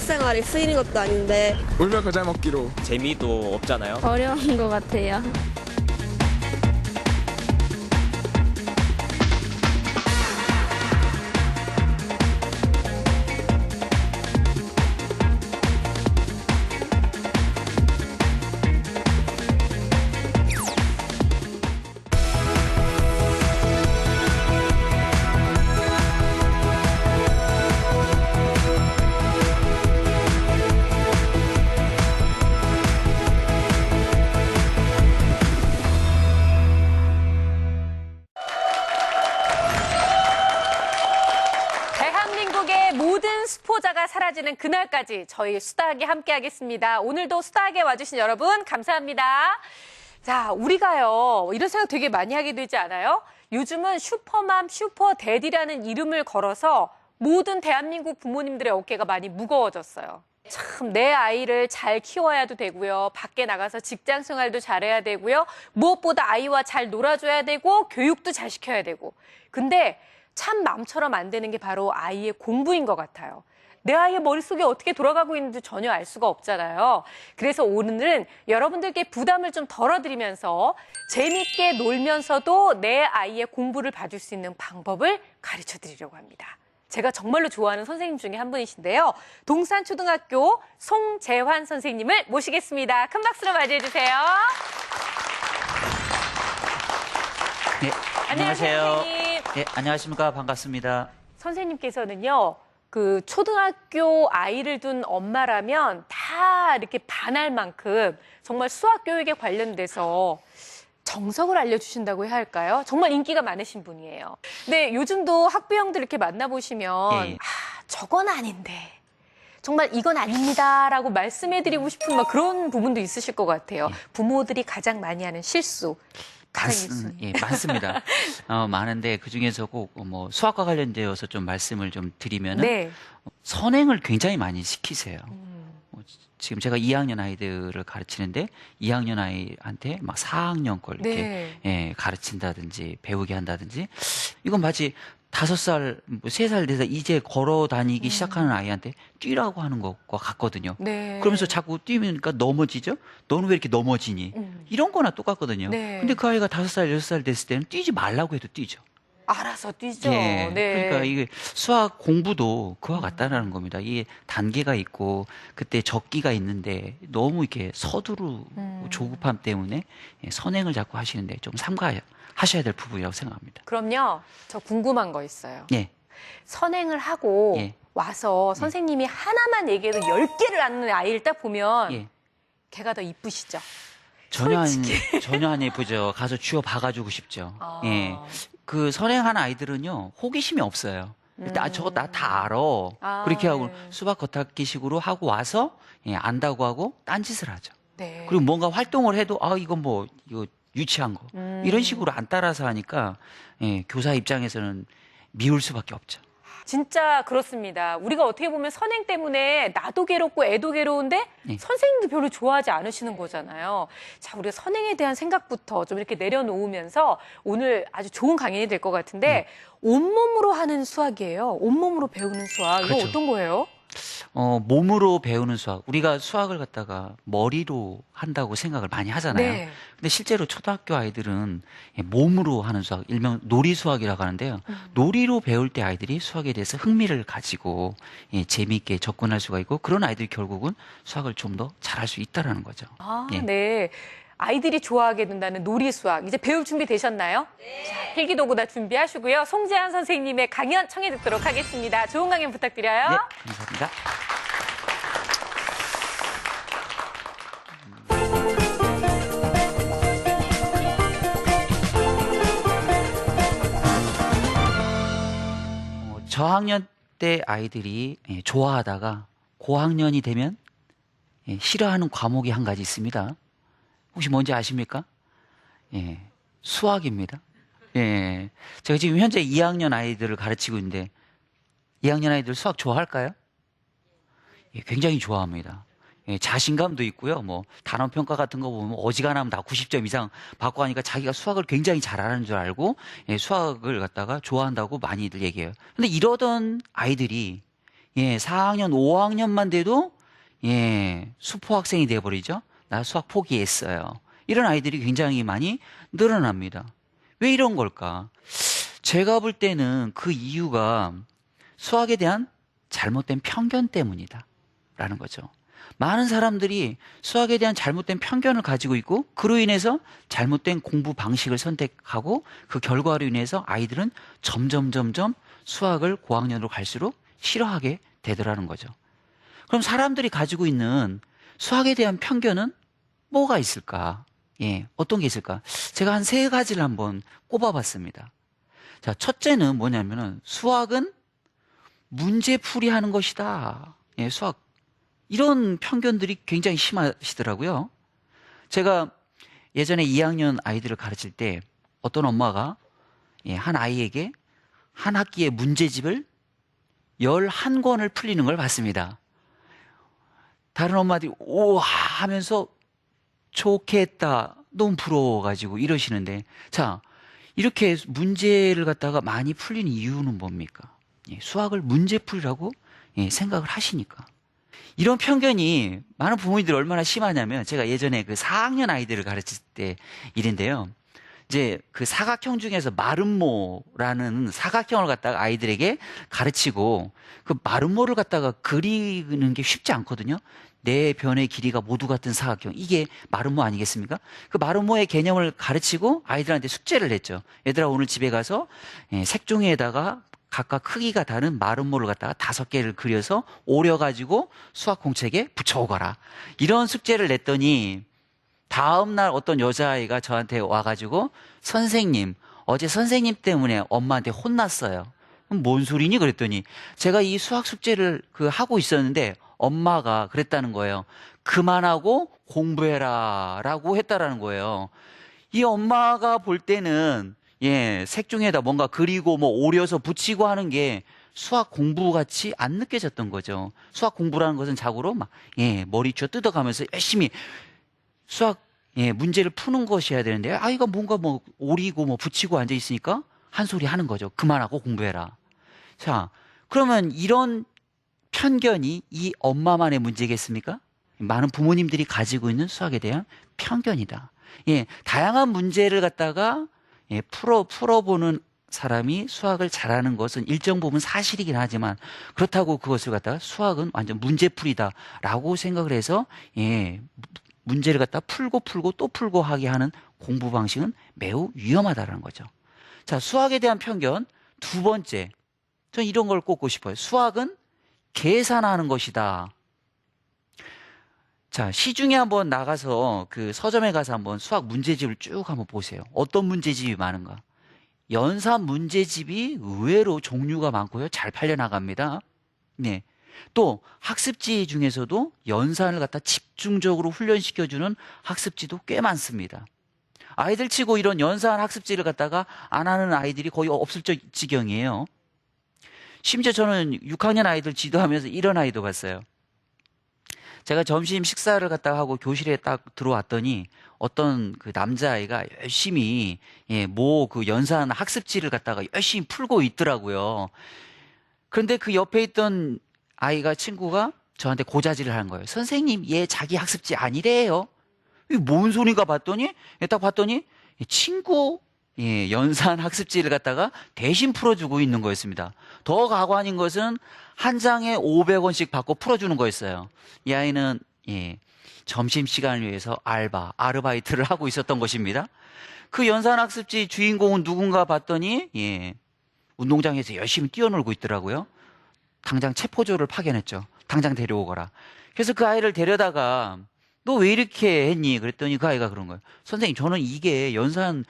일상생활에 쓰이는 것도 아닌데. 울며 겨자 먹기로. 재미도 없잖아요. 어려운 것 같아요. 대한민국의 모든 수포자가 사라지는 그날까지 저희 수다하게 함께하겠습니다. 오늘도 수다하게 와주신 여러분 감사합니다. 자, 우리가요 이런 생각 되게 많이 하게 되지 않아요? 요즘은 슈퍼맘, 슈퍼데디라는 이름을 걸어서 모든 대한민국 부모님들의 어깨가 많이 무거워졌어요. 참, 내 아이를 잘 키워야도 되고요. 밖에 나가서 직장 생활도 잘해야 되고요. 무엇보다 아이와 잘 놀아줘야 되고 교육도 잘 시켜야 되고. 근데 참 마음처럼 안 되는 게 바로 아이의 공부인 것 같아요. 내 아이의 머릿속에 어떻게 돌아가고 있는지 전혀 알 수가 없잖아요. 그래서 오늘은 여러분들께 부담을 좀 덜어드리면서 재밌게 놀면서도 내 아이의 공부를 봐줄 수 있는 방법을 가르쳐 드리려고 합니다. 제가 정말로 좋아하는 선생님 중에 한 분이신데요. 동산초등학교 송재환 선생님을 모시겠습니다. 큰 박수로 맞이해 주세요. 네, 안녕하세요, 안녕하세요. 선생님. 네, 안녕하십니까. 반갑습니다. 선생님께서는요, 그 초등학교 아이를 둔 엄마라면 다 이렇게 반할 만큼 정말 수학 교육에 관련돼서 정석을 알려주신다고 해야 할까요? 정말 인기가 많으신 분이에요. 근데 요즘도 학부형들 이렇게 만나보시면 예. 저건 아닌데 정말 이건 아닙니다라고 말씀해드리고 싶은 막 그런 부분도 있으실 것 같아요. 부모들이 가장 많이 하는 실수. 예, 많습니다. 많은데 그중에서 꼭 뭐 수학과 관련되어서 좀 말씀을 좀 드리면은 네. 선행을 굉장히 많이 시키세요. 지금 제가 2학년 아이들을 가르치는데 2학년 아이한테 막 4학년 걸 이렇게 네. 예, 가르친다든지 배우게 한다든지 이건 마치 5살, 3살 돼서 이제 걸어 다니기 시작하는 아이한테 뛰라고 하는 것과 같거든요. 네. 그러면서 자꾸 뛰니까 넘어지죠? 너는 왜 이렇게 넘어지니? 이런 거나 똑같거든요. 네. 근데 그 아이가 5살, 6살 됐을 때는 뛰지 말라고 해도 뛰죠. 알아서 뛰죠. 예. 네. 그러니까 이게 수학 공부도 그와 같다라는 겁니다. 이게 단계가 있고 그때 적기가 있는데 너무 이렇게 서두르 조급함 때문에 선행을 자꾸 하시는데 좀 삼가하셔야 될 부분이라고 생각합니다. 그럼요. 저 궁금한 거 있어요. 예. 선행을 하고 예. 와서 선생님이 하나만 얘기해도 10개를 아는 아이를 딱 보면 예. 걔가 더 이쁘시죠? 전혀 안 예쁘죠. 가서 쥐어 봐가지고 싶죠. 아. 예. 그 선행한 아이들은요, 호기심이 없어요. 저거 나 다 알아. 아, 그렇게 하고 네. 수박 겉핥기식으로 하고 와서, 예, 안다고 하고 딴짓을 하죠. 네. 그리고 뭔가 활동을 해도, 이건 뭐, 이거 유치한 거. 이런 식으로 안 따라서 하니까, 예, 교사 입장에서는 미울 수밖에 없죠. 진짜 그렇습니다. 우리가 어떻게 보면 선행 때문에 나도 괴롭고 애도 괴로운데 네. 선생님도 별로 좋아하지 않으시는 거잖아요. 자, 우리가 선행에 대한 생각부터 좀 이렇게 내려놓으면서 오늘 아주 좋은 강연이 될 것 같은데 온몸으로 하는 수학이에요. 온몸으로 배우는 수학. 이거 그렇죠. 어떤 거예요? 몸으로 배우는 수학. 우리가 수학을 갖다가 머리로 한다고 생각을 많이 하잖아요. 네. 근데 실제로 초등학교 아이들은 몸으로 하는 수학, 일명 놀이 수학이라고 하는데요. 놀이로 배울 때 아이들이 수학에 대해서 흥미를 가지고 재미있게 접근할 수가 있고 그런 아이들이 결국은 수학을 좀 더 잘할 수 있다라는 거죠. 아, 예. 네. 아이들이 좋아하게 된다는 놀이 수학. 이제 배울 준비 되셨나요? 네. 자, 필기도구 다 준비하시고요. 송재환 선생님의 강연 청해 듣도록 하겠습니다. 좋은 강연 부탁드려요. 네, 감사합니다. 저학년 때 아이들이 좋아하다가 고학년이 되면 싫어하는 과목이 한 가지 있습니다. 혹시 뭔지 아십니까? 예, 수학입니다. 예, 제가 지금 현재 2학년 아이들을 가르치고 있는데 2학년 아이들 수학 좋아할까요? 예, 굉장히 좋아합니다. 예, 자신감도 있고요. 뭐 단원 평가 같은 거 보면 어지간하면 다 90점 이상 받고 하니까 자기가 수학을 굉장히 잘하는 줄 알고 수학을 갖다가 좋아한다고 많이들 얘기해요. 근데 이러던 아이들이 예, 4학년, 5학년만 돼도 예, 수포 학생이 돼버리죠. 나 수학 포기했어요. 이런 아이들이 굉장히 많이 늘어납니다. 왜 이런 걸까? 제가 볼 때는 그 이유가 수학에 대한 잘못된 편견 때문이다. 라는 거죠. 많은 사람들이 수학에 대한 잘못된 편견을 가지고 있고 그로 인해서 잘못된 공부 방식을 선택하고 그 결과로 인해서 아이들은 점점 수학을 고학년으로 갈수록 싫어하게 되더라는 거죠. 그럼 사람들이 가지고 있는 수학에 대한 편견은 뭐가 있을까? 예, 어떤 게 있을까? 제가 한 3가지를 한번 꼽아봤습니다. 자, 첫째는 뭐냐면은 수학은 문제풀이 하는 것이다. 예, 수학. 이런 편견들이 굉장히 심하시더라고요. 제가 예전에 2학년 아이들을 가르칠 때 어떤 엄마가 예, 한 아이에게 한 학기의 문제집을 11권을 풀리는 걸 봤습니다. 다른 엄마들이 우와 하면서 좋게 했다. 너무 부러워가지고 이러시는데 자, 이렇게 문제를 갖다가 많이 풀리는 이유는 뭡니까? 예, 수학을 문제풀이라고 예, 생각을 하시니까. 이런 편견이 많은 부모님들이 얼마나 심하냐면 제가 예전에 그 4학년 아이들을 가르칠 때 일인데요. 이제 그 사각형 중에서 마름모라는 사각형을 갖다가 아이들에게 가르치고 그 마름모를 갖다가 그리는 게 쉽지 않거든요. 네 변의 길이가 모두 같은 사각형. 이게 마름모 아니겠습니까? 그 마름모의 개념을 가르치고 아이들한테 숙제를 냈죠. 얘들아 오늘 집에 가서 색종이에다가 각각 크기가 다른 마름모를 갖다가 5개를 그려서 오려가지고 수학 공책에 붙여오거라. 이런 숙제를 냈더니 다음날 어떤 여자아이가 저한테 와가지고 선생님, 어제 선생님 때문에 엄마한테 혼났어요. 그럼 뭔 소리니? 그랬더니 제가 이 수학 숙제를 하고 있었는데 엄마가 그랬다는 거예요. 그만하고 공부해라 라고 했다라는 거예요. 이 엄마가 볼 때는 예, 색종이에다 뭔가 그리고 뭐 오려서 붙이고 하는 게 수학 공부 같이 안 느껴졌던 거죠. 수학 공부라는 것은 자고로 막 예, 머리쥐어 뜯어가면서 열심히 수학 예, 문제를 푸는 것이어야 되는데 아이가 뭔가 뭐 오리고 뭐 붙이고 앉아 있으니까 한 소리 하는 거죠. 그만하고 공부해라. 자, 그러면 이런 편견이 이 엄마만의 문제겠습니까? 많은 부모님들이 가지고 있는 수학에 대한 편견이다. 예, 다양한 문제를 갖다가 예, 풀어보는 사람이 수학을 잘하는 것은 일정 부분 사실이긴 하지만 그렇다고 그것을 갖다가 수학은 완전 문제풀이다라고 생각을 해서 예, 문제를 갖다 풀고 또 풀고 하게 하는 공부 방식은 매우 위험하다는 거죠. 자, 수학에 대한 편견 2번째. 전 이런 걸 꼽고 싶어요. 수학은 계산하는 것이다. 자, 시중에 한번 나가서 그 서점에 가서 한번 수학 문제집을 쭉 한번 보세요. 어떤 문제집이 많은가? 연산 문제집이 의외로 종류가 많고요. 잘 팔려나갑니다. 네. 또 학습지 중에서도 연산을 갖다 집중적으로 훈련시켜주는 학습지도 꽤 많습니다. 아이들 치고 이런 연산 학습지를 갖다가 안 하는 아이들이 거의 없을 지경이에요. 심지어 저는 6학년 아이들 지도하면서 이런 아이도 봤어요. 제가 점심 식사를 갖다가 하고 교실에 딱 들어왔더니 어떤 그 남자아이가 열심히 예, 그 연산 학습지를 갖다가 열심히 풀고 있더라고요. 그런데 그 옆에 있던 친구가 저한테 고자질을 하는 거예요. 선생님, 얘 자기 학습지 아니래요. 이게 뭔 소린가 봤더니 딱 봤더니 친구 예, 연산 학습지를 갖다가 대신 풀어주고 있는 거였습니다. 더 가관인 것은 한 장에 500원씩 받고 풀어주는 거였어요. 이 아이는 예, 점심시간을 위해서 아르바이트를 하고 있었던 것입니다. 그 연산 학습지 주인공은 누군가 봤더니 예, 운동장에서 열심히 뛰어놀고 있더라고요. 당장 체포조를 파견했죠. 당장 데려오거라. 그래서 그 아이를 데려다가 너 왜 이렇게 했니? 그랬더니 그 아이가 그런 거예요. 선생님, 저는 이게 연산하는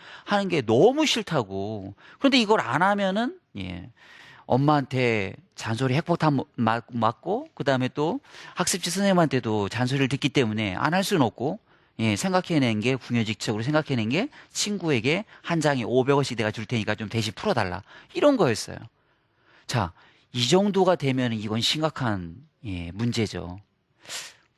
게 너무 싫다고. 그런데 이걸 안 하면은 예, 엄마한테 잔소리 핵폭탄 맞고 그다음에 또 학습지 선생님한테도 잔소리를 듣기 때문에 안 할 수는 없고 예, 생각해낸 게 궁여지책으로 생각해낸 게 친구에게 한 장에 500원씩 내가 줄 테니까 좀 대신 풀어달라. 이런 거였어요. 자, 이 정도가 되면 이건 심각한 예, 문제죠.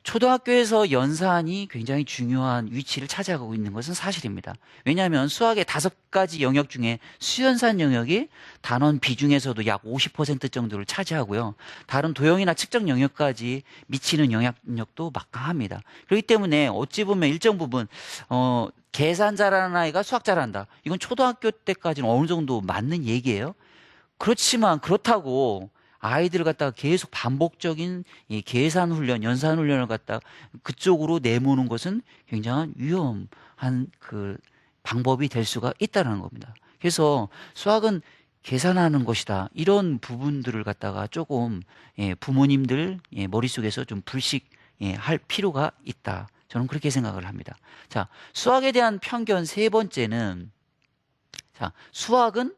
초등학교에서 연산이 굉장히 중요한 위치를 차지하고 있는 것은 사실입니다. 왜냐하면 수학의 5가지 영역 중에 수연산 영역이 단원 비중에서도 약 50% 정도를 차지하고요. 다른 도형이나 측정 영역까지 미치는 영향력도 막강합니다. 그렇기 때문에 어찌 보면 일정 부분 계산 잘하는 아이가 수학 잘한다. 이건 초등학교 때까지는 어느 정도 맞는 얘기예요. 그렇지만 그렇다고 아이들을 갖다가 계속 반복적인 이 계산 훈련, 연산 훈련을 갖다가 그쪽으로 내모는 것은 굉장히 위험한 그 방법이 될 수가 있다는 겁니다. 그래서 수학은 계산하는 것이다. 이런 부분들을 갖다가 조금 부모님들 머릿속에서 좀 불식할 필요가 있다. 저는 그렇게 생각을 합니다. 자, 수학에 대한 편견 세 번째는, 자, 수학은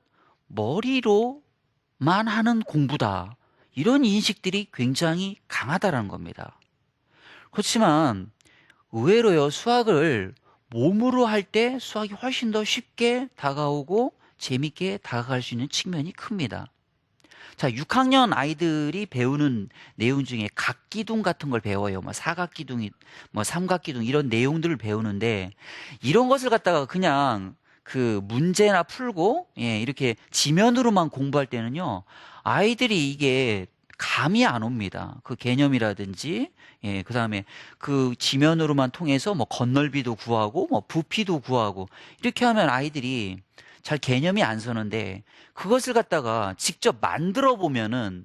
머리로만 하는 공부다. 이런 인식들이 굉장히 강하다는 겁니다. 그렇지만 의외로요, 수학을 몸으로 할 때 수학이 훨씬 더 쉽게 다가오고 재밌게 다가갈 수 있는 측면이 큽니다. 자, 6학년 아이들이 배우는 내용 중에 각기둥 같은 걸 배워요. 뭐 사각기둥이, 뭐 삼각기둥 이런 내용들을 배우는데, 이런 것을 갖다가 그냥 그 문제나 풀고 이렇게 지면으로만 공부할 때는요, 아이들이 이게 감이 안 옵니다. 그 개념이라든지, 그 다음에 그 지면으로만 통해서 뭐 건널비도 구하고, 뭐 부피도 구하고, 이렇게 하면 아이들이 잘 개념이 안 서는데, 그것을 갖다가 직접 만들어 보면은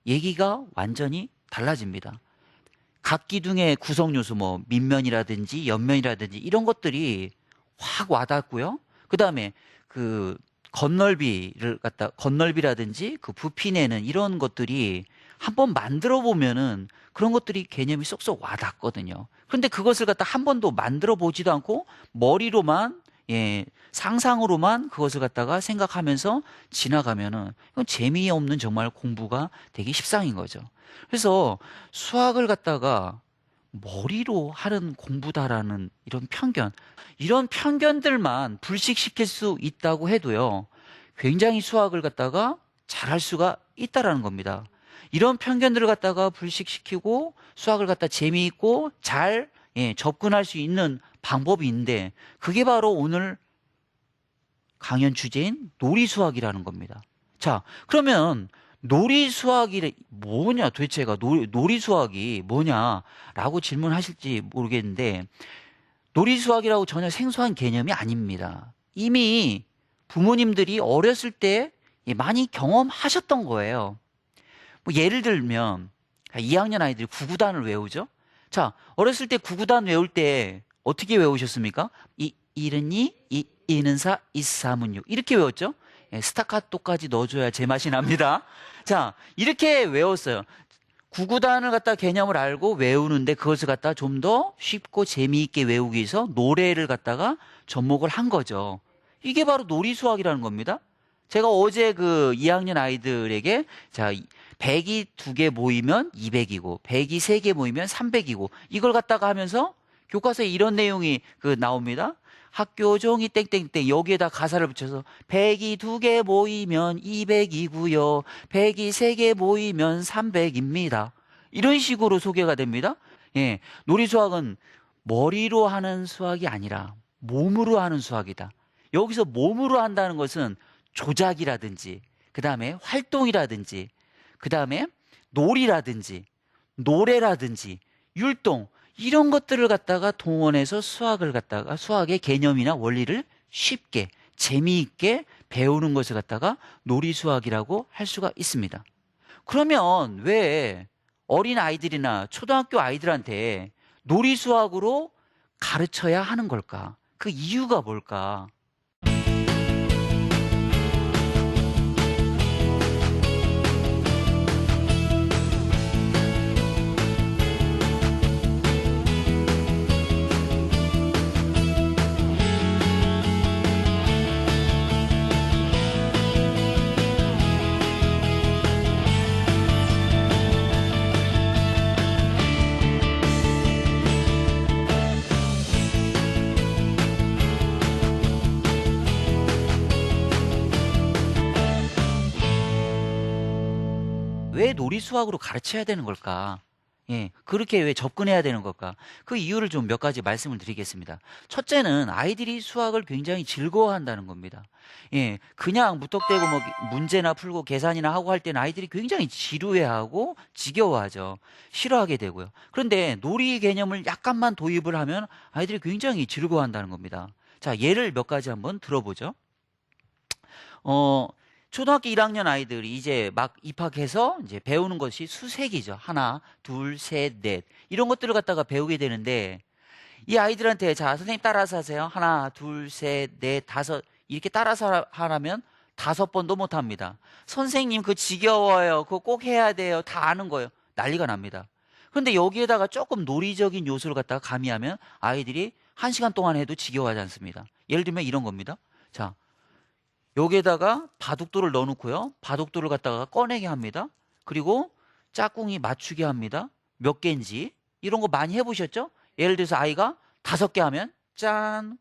얘기가 완전히 달라집니다. 각 기둥의 구성 요소, 뭐 밑면이라든지 옆면이라든지 이런 것들이 확 와닿고요. 그 다음에 그 건널비라든지 그 부피 내는 이런 것들이 한번 만들어 보면은 그런 것들이 개념이 쏙쏙 와닿거든요. 그런데 그것을 갖다 한 번도 만들어 보지도 않고 머리로만 상상으로만 그것을 갖다가 생각하면서 지나가면은 이건 재미없는 정말 공부가 되기 십상인 거죠. 그래서 수학을 갖다가 머리로 하는 공부다라는 이런 편견들만 불식시킬 수 있다고 해도요, 굉장히 수학을 갖다가 잘할 수가 있다라는 겁니다. 이런 편견들을 갖다가 불식시키고 수학을 갖다 재미있고 잘 접근할 수 있는 방법이 있는데, 그게 바로 오늘 강연 주제인 놀이수학이라는 겁니다. 자, 그러면 놀이수학이 뭐냐, 도대체가 놀이수학이 뭐냐라고 질문하실지 모르겠는데, 놀이수학이라고 전혀 생소한 개념이 아닙니다. 이미 부모님들이 어렸을 때 많이 경험하셨던 거예요. 뭐 예를 들면 2학년 아이들이 구구단을 외우죠. 자, 어렸을 때 구구단 외울 때 어떻게 외우셨습니까? 이는 2, 이는 4, 이삼은 6 이렇게 외웠죠. 스타카토까지 넣어줘야 제맛이 납니다. 자, 이렇게 외웠어요. 구구단을 갖다 개념을 알고 외우는데, 그것을 갖다 좀 더 쉽고 재미있게 외우기 위해서 노래를 갖다가 접목을 한 거죠. 이게 바로 놀이수학이라는 겁니다. 제가 어제 그 2학년 아이들에게, 자, 100이 2개 모이면 200이고 100이 3개 모이면 300이고 이걸 갖다가 하면서 교과서에 이런 내용이 나옵니다. 학교 종이 땡땡땡 여기에다 가사를 붙여서 100이 2개 모이면 200이고요. 100이 3개 모이면 300입니다. 이런 식으로 소개가 됩니다. 놀이수학은 머리로 하는 수학이 아니라 몸으로 하는 수학이다. 여기서 몸으로 한다는 것은 조작이라든지, 그 다음에 활동이라든지, 그 다음에 놀이라든지, 노래라든지, 율동, 이런 것들을 갖다가 동원해서 수학의 개념이나 원리를 쉽게, 재미있게 배우는 것을 갖다가 놀이수학이라고 할 수가 있습니다. 그러면 왜 어린 아이들이나 초등학교 아이들한테 놀이수학으로 가르쳐야 하는 걸까? 그 이유가 뭘까? 왜 놀이수학으로 가르쳐야 되는 걸까? 예, 그렇게 왜 접근해야 되는 걸까? 그 이유를 좀 몇 가지 말씀을 드리겠습니다. 첫째는 아이들이 수학을 굉장히 즐거워한다는 겁니다. 예, 그냥 무턱대고 뭐 문제나 풀고 계산이나 하고 할 때는 아이들이 굉장히 지루해하고 지겨워하죠. 싫어하게 되고요. 그런데 놀이 개념을 약간만 도입을 하면 아이들이 굉장히 즐거워한다는 겁니다. 자, 예를 몇 가지 한번 들어보죠. 초등학교 1학년 아이들이 이제 막 입학해서 이제 배우는 것이 수색이죠. 하나, 둘, 셋, 넷. 이런 것들을 갖다가 배우게 되는데 이 아이들한테 자, 선생님 따라서 하세요. 하나, 둘, 셋, 넷, 다섯. 이렇게 따라서 하라면 5번도 못 합니다. 선생님 그거 지겨워요. 그거 꼭 해야 돼요. 다 아는 거예요. 난리가 납니다. 그런데 여기에다가 조금 논리적인 요소를 갖다가 가미하면 아이들이 1시간 동안 해도 지겨워하지 않습니다. 예를 들면 이런 겁니다. 자, 여기에다가 바둑돌을 넣어놓고요. 바둑돌을 갖다가 꺼내게 합니다. 그리고 짝꿍이 맞추게 합니다. 몇 개인지. 이런 거 많이 해보셨죠? 예를 들어서 아이가 5개 하면 짠.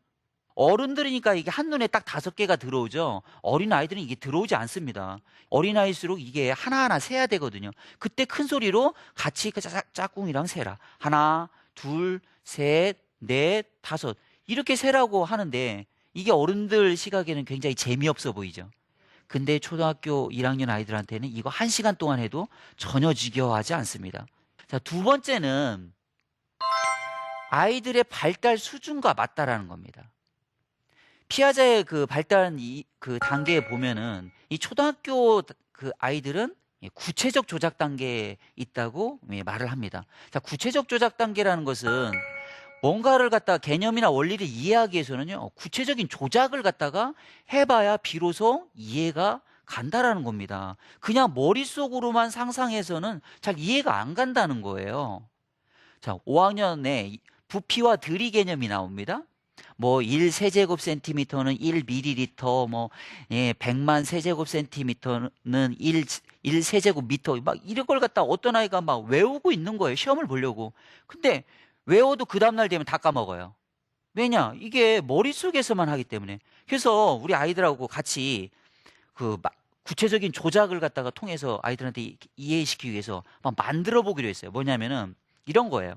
어른들이니까 이게 한눈에 딱 5개가 들어오죠. 어린아이들은 이게 들어오지 않습니다. 어린아이일수록 이게 하나하나 세야 되거든요. 그때 큰 소리로 같이 그 짝꿍이랑 세라. 하나, 둘, 셋, 넷, 다섯. 이렇게 세라고 하는데 이게 어른들 시각에는 굉장히 재미없어 보이죠. 근데 초등학교 1학년 아이들한테는 이거 1시간 동안 해도 전혀 지겨워하지 않습니다. 자, 두 번째는 아이들의 발달 수준과 맞다라는 겁니다. 피아제의 그 발달 그 단계에 보면은 이 초등학교 그 아이들은 구체적 조작 단계에 있다고 말을 합니다. 자, 구체적 조작 단계라는 것은 뭔가를 갖다가 개념이나 원리를 이해하기 위해서는요, 구체적인 조작을 갖다가 해봐야 비로소 이해가 간다라는 겁니다. 그냥 머릿속으로만 상상해서는 잘 이해가 안 간다는 거예요. 자, 5학년에 부피와 들이 개념이 나옵니다. 뭐 1세제곱센티미터는 1ml, 뭐 100만 세제곱센티미터는 1세제곱미터, 막 이런 걸 갖다 어떤 아이가 막 외우고 있는 거예요. 시험을 보려고. 근데 외워도 그 다음날 되면 다 까먹어요. 왜냐? 이게 머릿속에서만 하기 때문에. 그래서 우리 아이들하고 같이 그 구체적인 조작을 갖다가 통해서 아이들한테 이해시키기 위해서 막 만들어 보기로 했어요. 뭐냐면은 이런 거예요.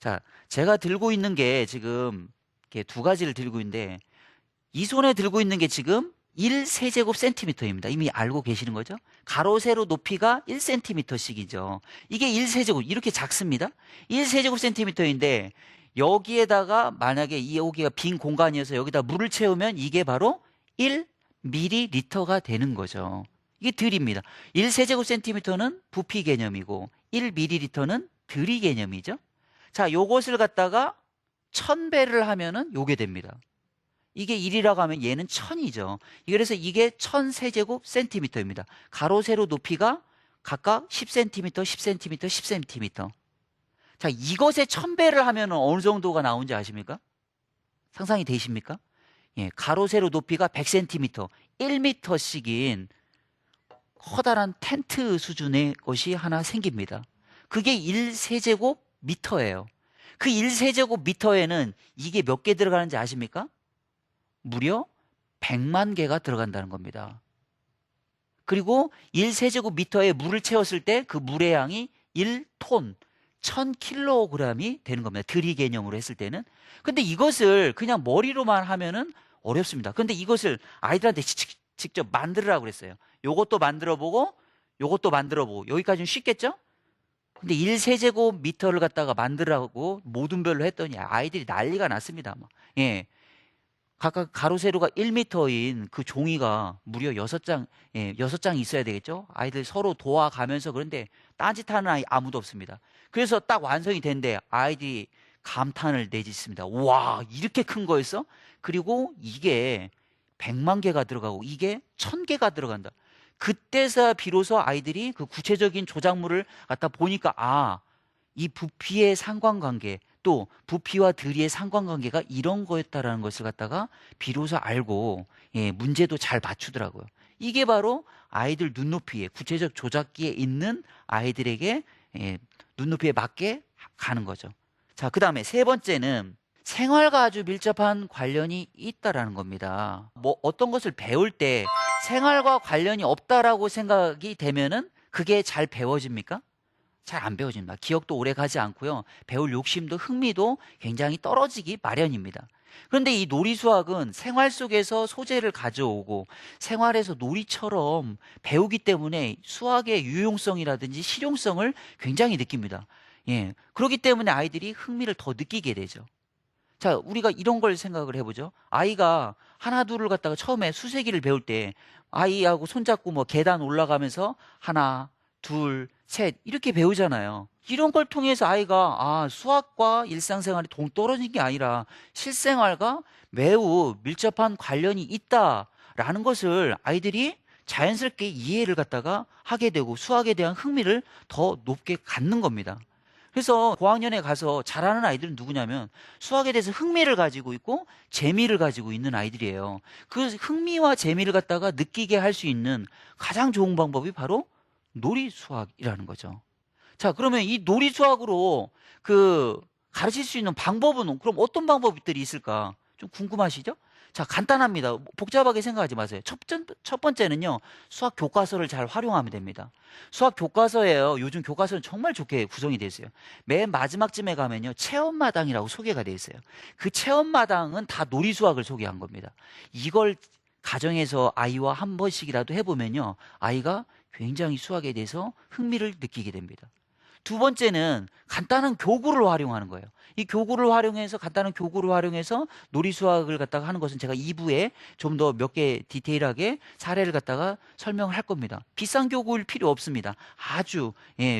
자, 제가 들고 있는 게 지금 이렇게 2가지를 들고 있는데 이 손에 들고 있는 게 지금 1세제곱센티미터입니다. 이미 알고 계시는 거죠? 가로 세로 높이가 1cm씩이죠. 이게 1세제곱 이렇게 작습니다. 1세제곱센티미터인데 여기에다가 만약에 여기가 빈 공간이어서 여기다 물을 채우면 이게 바로 1ml가 되는 거죠. 이게 들입니다. 1세제곱센티미터는 부피 개념이고 1ml는 들이 개념이죠. 자, 요것을 갖다가 1000배를 하면은 요게 됩니다. 이게 1이라고 하면 얘는 1000이죠. 그래서 이게 1000세제곱센티미터입니다. 가로 세로 높이가 각각 10cm, 10cm, 10cm. 자, 이것에 1000배를 하면 어느 정도가 나오는지 아십니까? 상상이 되십니까? 예, 가로 세로 높이가 100cm, 1m씩인 커다란 텐트 수준의 것이 하나 생깁니다. 그게 1세제곱미터예요. 그 1세제곱미터에는 이게 몇 개 들어가는지 아십니까? 무려 100만 개가 들어간다는 겁니다. 그리고 1세제곱미터에 물을 채웠을 때 그 물의 양이 1톤, 1000kg이 되는 겁니다. 들이 개념으로 했을 때는. 근데 이것을 그냥 머리로만 하면은 어렵습니다. 근데 이것을 아이들한테 직접 만들으라고 그랬어요. 요것도 만들어 보고, 요것도 만들어 보고. 여기까지는 쉽겠죠? 근데 1세제곱미터를 갖다가 만들라고 모든 별로 했더니 아이들이 난리가 났습니다. 예. 각각 가로 세로가 1m인 그 종이가 무려 6장, 6장이 있어야 되겠죠? 아이들 서로 도와가면서. 그런데 딴짓하는 아이 아무도 없습니다. 그래서 딱 완성이 된데 아이들이 감탄을 내짓습니다. 와, 이렇게 큰 거였어? 그리고 이게 100만 개가 들어가고 이게 1000개가 들어간다. 그때서 비로소 아이들이 그 구체적인 조작물을 갖다 보니까 이 부피의 상관관계, 또 부피와 들이의 상관관계가 이런 거였다라는 것을 갖다가 비로소 알고 문제도 잘 맞추더라고요. 이게 바로 아이들 눈높이에, 구체적 조작기에 있는 아이들에게 눈높이에 맞게 가는 거죠. 자, 그 다음에 세 번째는 생활과 아주 밀접한 관련이 있다라는 겁니다. 뭐 어떤 것을 배울 때 생활과 관련이 없다라고 생각이 되면은 그게 잘 배워집니까? 잘 안 배워집니다. 기억도 오래 가지 않고요. 배울 욕심도 흥미도 굉장히 떨어지기 마련입니다. 그런데 이 놀이 수학은 생활 속에서 소재를 가져오고 생활에서 놀이처럼 배우기 때문에 수학의 유용성이라든지 실용성을 굉장히 느낍니다. 예. 그렇기 때문에 아이들이 흥미를 더 느끼게 되죠. 자, 우리가 이런 걸 생각을 해보죠. 아이가 하나, 둘을 갖다가 처음에 수세기를 배울 때 아이하고 손잡고 뭐 계단 올라가면서 하나, 둘, 셋 이렇게 배우잖아요. 이런 걸 통해서 아이가 수학과 일상생활이 동떨어진 게 아니라 실생활과 매우 밀접한 관련이 있다라는 것을 아이들이 자연스럽게 이해를 갖다가 하게 되고 수학에 대한 흥미를 더 높게 갖는 겁니다. 그래서 고학년에 가서 잘하는 아이들은 누구냐면 수학에 대해서 흥미를 가지고 있고 재미를 가지고 있는 아이들이에요. 그 흥미와 재미를 갖다가 느끼게 할 수 있는 가장 좋은 방법이 바로 놀이 수학이라는 거죠. 자, 그러면 이 놀이 수학으로 가르칠 수 있는 방법은 그럼 어떤 방법들이 있을까? 좀 궁금하시죠? 자, 간단합니다. 복잡하게 생각하지 마세요. 첫 번째는요, 수학 교과서를 잘 활용하면 됩니다. 수학 교과서예요. 요즘 교과서는 정말 좋게 구성이 되어 있어요. 맨 마지막쯤에 가면요, 체험마당이라고 소개가 되어 있어요. 그 체험마당은 다 놀이 수학을 소개한 겁니다. 이걸 가정에서 아이와 한 번씩이라도 해보면요, 아이가 굉장히 수학에 대해서 흥미를 느끼게 됩니다. 두 번째는 간단한 교구를 활용하는 거예요. 이 교구를 활용해서 간단한 교구를 활용해서 놀이 수학을 갖다가 하는 것은 제가 2부에 좀 더 몇 개 디테일하게 사례를 갖다가 설명을 할 겁니다. 비싼 교구일 필요 없습니다. 아주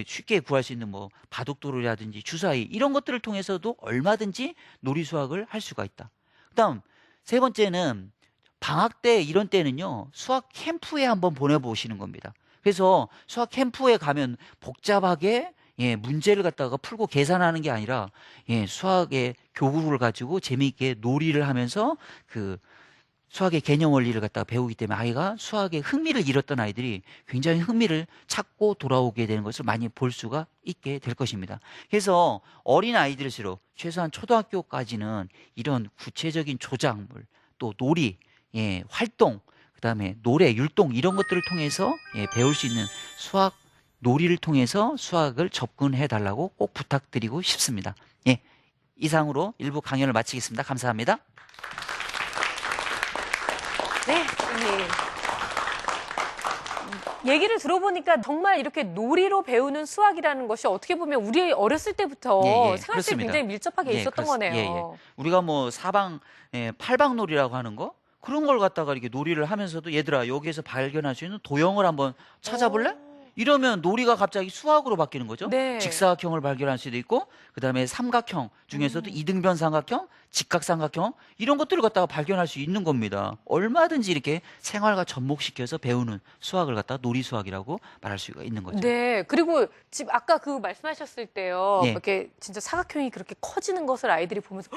쉽게 구할 수 있는 뭐 바둑돌이라든지 주사위 이런 것들을 통해서도 얼마든지 놀이 수학을 할 수가 있다. 그다음 세 번째는 방학 때 이런 때는요, 수학 캠프에 한번 보내보시는 겁니다. 그래서 수학 캠프에 가면 복잡하게 문제를 갖다가 풀고 계산하는 게 아니라 수학의 교구를 가지고 재미있게 놀이를 하면서 그 수학의 개념 원리를 갖다가 배우기 때문에 아이가 수학에 흥미를 잃었던 아이들이 굉장히 흥미를 찾고 돌아오게 되는 것을 많이 볼 수가 있게 될 것입니다. 그래서 어린 아이들일수록 최소한 초등학교까지는 이런 구체적인 조작물, 또 놀이, 활동, 그다음에 노래, 율동 이런 것들을 통해서 배울 수 있는 수학 놀이를 통해서 수학을 접근해 달라고 꼭 부탁드리고 싶습니다. 이상으로 1부 강연을 마치겠습니다. 감사합니다. 네, 선생님. 얘기를 들어보니까 정말 이렇게 놀이로 배우는 수학이라는 것이 어떻게 보면 우리 어렸을 때부터 생활 속에 그렇습니다. 굉장히 밀접하게 있었던 거네요. 우리가 뭐 팔방놀이라고 하는 거 그런 걸 갖다가 이렇게 놀이를 하면서도 얘들아 여기에서 발견할 수 있는 도형을 한번 찾아볼래? 이러면 놀이가 갑자기 수학으로 바뀌는 거죠. 네. 직사각형을 발견할 수도 있고 그다음에 삼각형 중에서도 이등변 삼각형, 직각삼각형 이런 것들을 갖다가 발견할 수 있는 겁니다. 얼마든지 이렇게 생활과 접목시켜서 배우는 수학을 갖다가 놀이 수학이라고 말할 수가 있는 거죠. 네. 그리고 지금 아까 그 말씀하셨을 때요. 네. 이렇게 진짜 사각형이 그렇게 커지는 것을 아이들이 보면서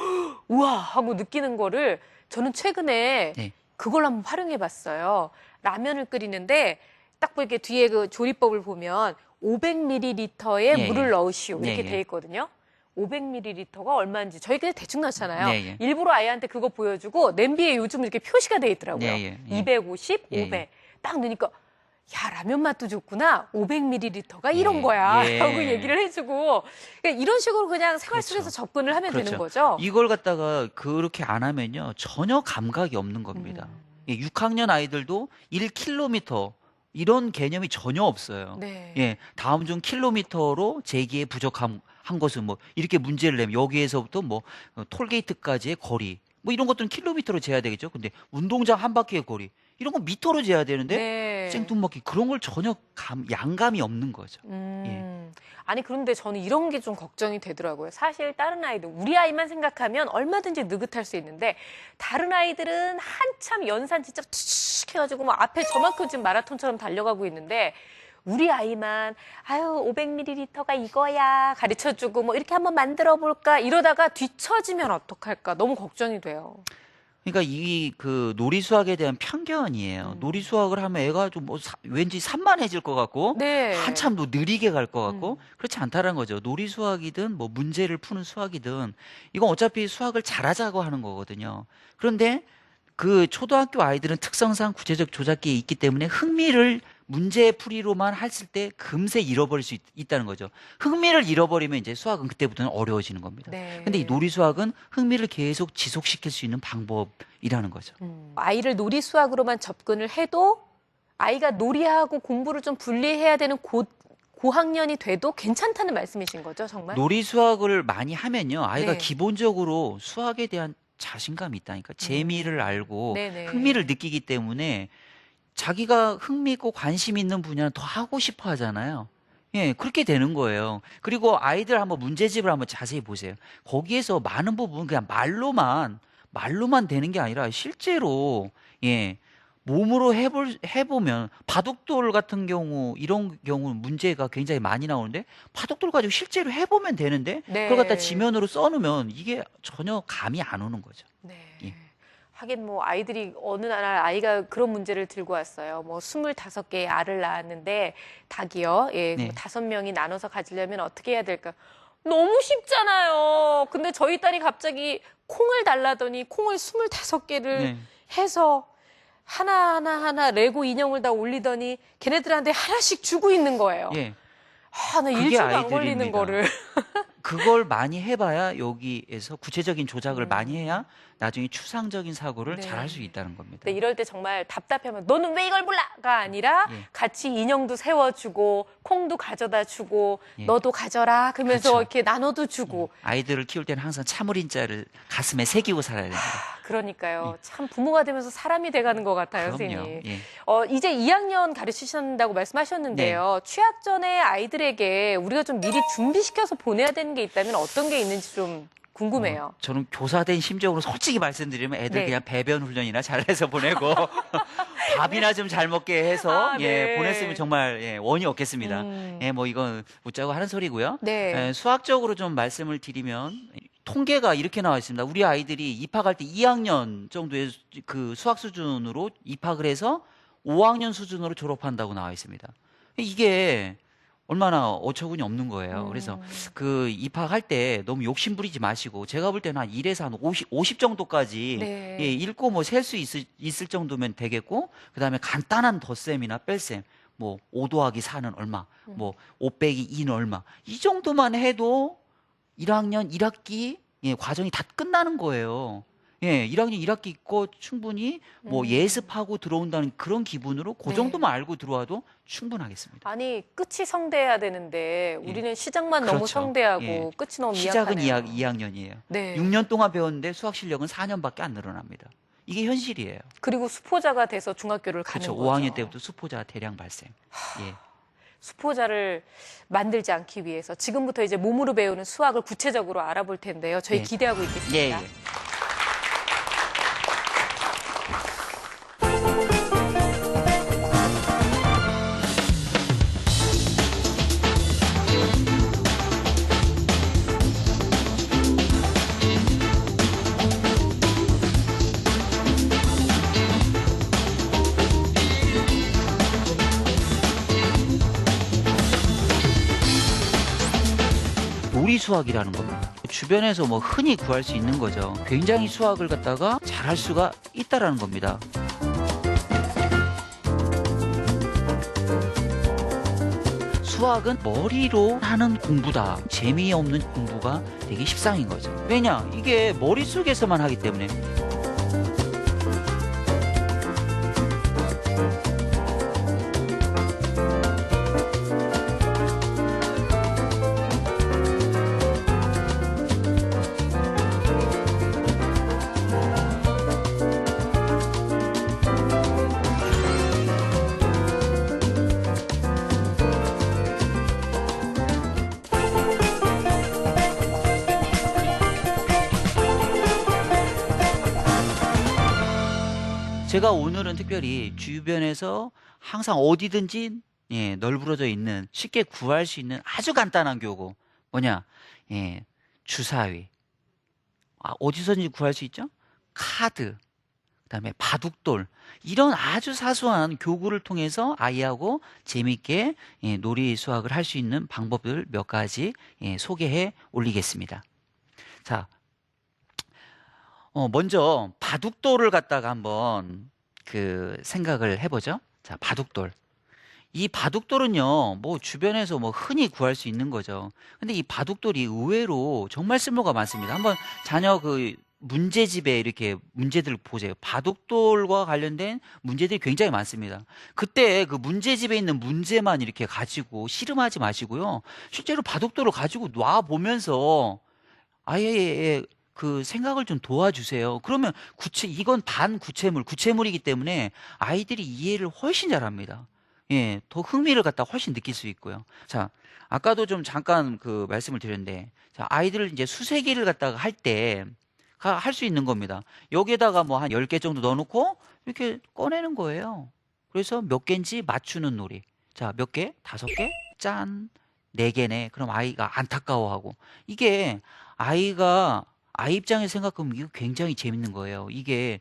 우와 하고 느끼는 거를 저는 최근에 네. 그걸 한번 활용해 봤어요. 라면을 끓이는데 딱 이렇게 뒤에 그 조리법을 보면 500ml의 물을 넣으시오 이렇게 돼 있거든요. 500ml가 얼마인지 저희 그냥 대충 넣잖아요. 일부러 아이한테 그거 보여주고 냄비에 요즘 이렇게 표시가 돼 있더라고요. 250, 500. 딱 넣으니까 야 라면 맛도 좋구나. 500ml가 이런 거야. 라고 얘기를 해주고 그러니까 이런 식으로 그냥 생활 속에서 접근을 하면 되는 거죠. 이걸 갖다가 그렇게 안 하면요 전혀 감각이 없는 겁니다. 6학년 아이들도 1km 이런 개념이 전혀 없어요. 네. 다음 중 킬로미터로 재기에 부족한 것은 뭐 이렇게 문제를 내면 여기에서부터 뭐 톨게이트까지의 거리 뭐 이런 것들은 킬로미터로 재야 되겠죠. 근데 운동장 한 바퀴의 거리 이런 건 미터로 재야 되는데 생뚱맞게 그런 걸 전혀 양감이 없는 거죠. 아니 그런데 저는 이런 게 좀 걱정이 되더라고요. 사실 다른 아이들 우리 아이만 생각하면 얼마든지 느긋할 수 있는데 다른 아이들은 한참 연산 진짜 툭 해가지고 막 앞에 저만큼 지금 마라톤처럼 달려가고 있는데 우리 아이만 500ml가 이거야 가르쳐주고 뭐 이렇게 한번 만들어 볼까 이러다가 뒤처지면 어떡할까 너무 걱정이 돼요. 그러니까 이 놀이 수학에 대한 편견이에요. 놀이 수학을 하면 애가 좀 왠지 산만해질 것 같고 한참 더 느리게 갈 것 같고 그렇지 않다는 거죠. 놀이 수학이든 뭐 문제를 푸는 수학이든 이건 어차피 수학을 잘하자고 하는 거거든요. 그런데 그 초등학교 아이들은 특성상 구체적 조작기에 있기 때문에 흥미를 문제 풀이로만 했을 때 금세 잃어버릴 수 있다는 거죠. 흥미를 잃어버리면 이제 수학은 그때부터는 어려워지는 겁니다. 네. 근데 이 놀이 수학은 흥미를 계속 지속시킬 수 있는 방법이라는 거죠. 아이를 놀이 수학으로만 접근을 해도 아이가 놀이하고 공부를 좀 분리해야 되는 고학년이 돼도 괜찮다는 말씀이신 거죠, 정말? 놀이 수학을 많이 하면요. 아이가 네. 기본적으로 수학에 대한 자신감이 있다니까. 재미를 알고 네네. 흥미를 느끼기 때문에 자기가 흥미 있고 관심 있는 분야는 더 하고 싶어 하잖아요. 예, 그렇게 되는 거예요. 그리고 아이들 한번 문제집을 한번 자세히 보세요. 거기에서 많은 부분 그냥 말로만 되는 게 아니라 실제로 예, 몸으로 해보면 바둑돌 같은 경우 이런 경우 문제가 굉장히 많이 나오는데 바둑돌 가지고 실제로 해보면 되는데 네. 그걸 갖다 지면으로 써놓으면 이게 전혀 감이 안 오는 거죠. 네. 예. 하긴 뭐 아이들이 어느 날 아이가 그런 문제를 들고 왔어요. 뭐 25개의 알을 낳았는데 닭이요. 예, 네. 5명이 나눠서 가지려면 어떻게 해야 될까? 너무 쉽잖아요. 근데 저희 딸이 갑자기 콩을 달라더니 콩을 25개를 네. 해서 하나 레고 인형을 다 올리더니 걔네들한테 하나씩 주고 있는 거예요. 예. 아, 나 그게 일주일도 안 걸리는 아이들입니다. 거를. 그걸 많이 해봐야 여기에서 구체적인 조작을 많이 해야 나중에 추상적인 사고를 네. 잘 할 수 있다는 겁니다. 근데 이럴 때 정말 답답하면 너는 왜 이걸 몰라?가 아니라 예. 같이 인형도 세워주고 콩도 가져다 주고 예. 너도 가져라 그러면서 그렇죠. 이렇게 나눠도 주고 아이들을 키울 때는 항상 참을인자를 가슴에 새기고 살아야 됩니다. 그러니까요. 참 부모가 되면서 사람이 돼가는 것 같아요, 그럼요. 선생님. 예. 이제 2학년 가르치신다고 말씀하셨는데요. 취학 전에 아이들에게 우리가 좀 미리 준비시켜서 보내야 되는 게 있다면 어떤 게 있는지 좀 궁금해요. 저는 교사된 심정으로 솔직히 말씀드리면 애들 네. 그냥 배변 훈련이나 잘해서 보내고 밥이나 좀 잘 먹게 해서 아, 예, 네. 보냈으면 정말 예, 원이 없겠습니다. 예, 뭐 이건 웃자고 하는 소리고요. 네. 예, 수학적으로 좀 말씀을 드리면 통계가 이렇게 나와 있습니다. 우리 아이들이 입학할 때 2학년 정도의 그 수학 수준으로 입학을 해서 5학년 수준으로 졸업한다고 나와 있습니다. 이게 얼마나 어처구니 없는 거예요. 그래서 그 입학할 때 너무 욕심 부리지 마시고 제가 볼 때는 한 1에서 한 50 정도까지 네. 예, 읽고 뭐 셀 수 있을 정도면 되겠고 그다음에 간단한 덧셈이나 뺄셈 뭐 5 더하기 4는 얼마 뭐 5 빼기 2는 얼마 이 정도만 해도 1학년 1학기 예, 과정이 다 끝나는 거예요. 예, 1학년 1학기 있고 충분히 뭐 예습하고 들어온다는 그런 기분으로 그 네. 정도만 알고 들어와도 충분하겠습니다. 아니 끝이 성대해야 되는데 우리는 시작만 너무 그렇죠. 성대하고 예. 끝이 너무 시작은 미약하네요. 2학년이에요. 네. 6년 동안 배웠는데 수학 실력은 4년밖에 안 늘어납니다. 이게 현실이에요. 그리고 수포자가 돼서 중학교를 가는 그렇죠. 거죠. 5학년 때부터 수포자 대량 발생. 예. 수포자를 만들지 않기 위해서 지금부터 이제 몸으로 배우는 수학을 구체적으로 알아볼 텐데요. 저희 네. 기대하고 있겠습니다. 예, 예. 놀이 수학이라는 겁니다. 주변에서 뭐 흔히 구할 수 있는 거죠. 굉장히 수학을 갖다가 잘할 수가 있다라는 겁니다. 수학은 머리로 하는 공부다. 재미없는 공부가 되게 십상인 거죠. 왜냐? 이게 머릿속에서만 하기 때문에. 제가 오늘은 특별히 주변에서 항상 어디든지 예, 널브러져 있는 쉽게 구할 수 있는 아주 간단한 교구 뭐냐 예, 주사위 어디서든지 구할 수 있죠? 카드 그다음에 바둑돌 이런 아주 사소한 교구를 통해서 아이하고 재미있게 예, 놀이 수학을 할 수 있는 방법을 몇 가지 예, 소개해 올리겠습니다. 자. 먼저 바둑돌을 갖다가 한번 그 생각을 해보죠. 자, 바둑돌. 이 바둑돌은요, 뭐 주변에서 뭐 흔히 구할 수 있는 거죠. 근데 이 바둑돌이 의외로 정말 쓸모가 많습니다. 한번 자녀 그 문제집에 이렇게 문제들 보세요. 바둑돌과 관련된 문제들이 굉장히 많습니다. 그때 그 문제집에 있는 문제만 이렇게 가지고 씨름하지 마시고요. 실제로 바둑돌을 가지고 놔 보면서 아예 그 생각을 좀 도와주세요. 그러면 이건 구체물이기 때문에 아이들이 이해를 훨씬 잘합니다. 예, 더 흥미를 갖다 훨씬 느낄 수 있고요. 자, 아까도 좀 잠깐 그 말씀을 드렸는데, 자, 아이들을 이제 수세기를 갖다가 할 때, 할 수 있는 겁니다. 여기에다가 뭐 한 10개 정도 넣어놓고, 이렇게 꺼내는 거예요. 그래서 몇 개인지 맞추는 놀이. 자, 몇 개? 5개? 짠. 4개네. 그럼 아이가 안타까워하고. 이게 아이 입장에서 생각하면 이거 굉장히 재밌는 거예요. 이게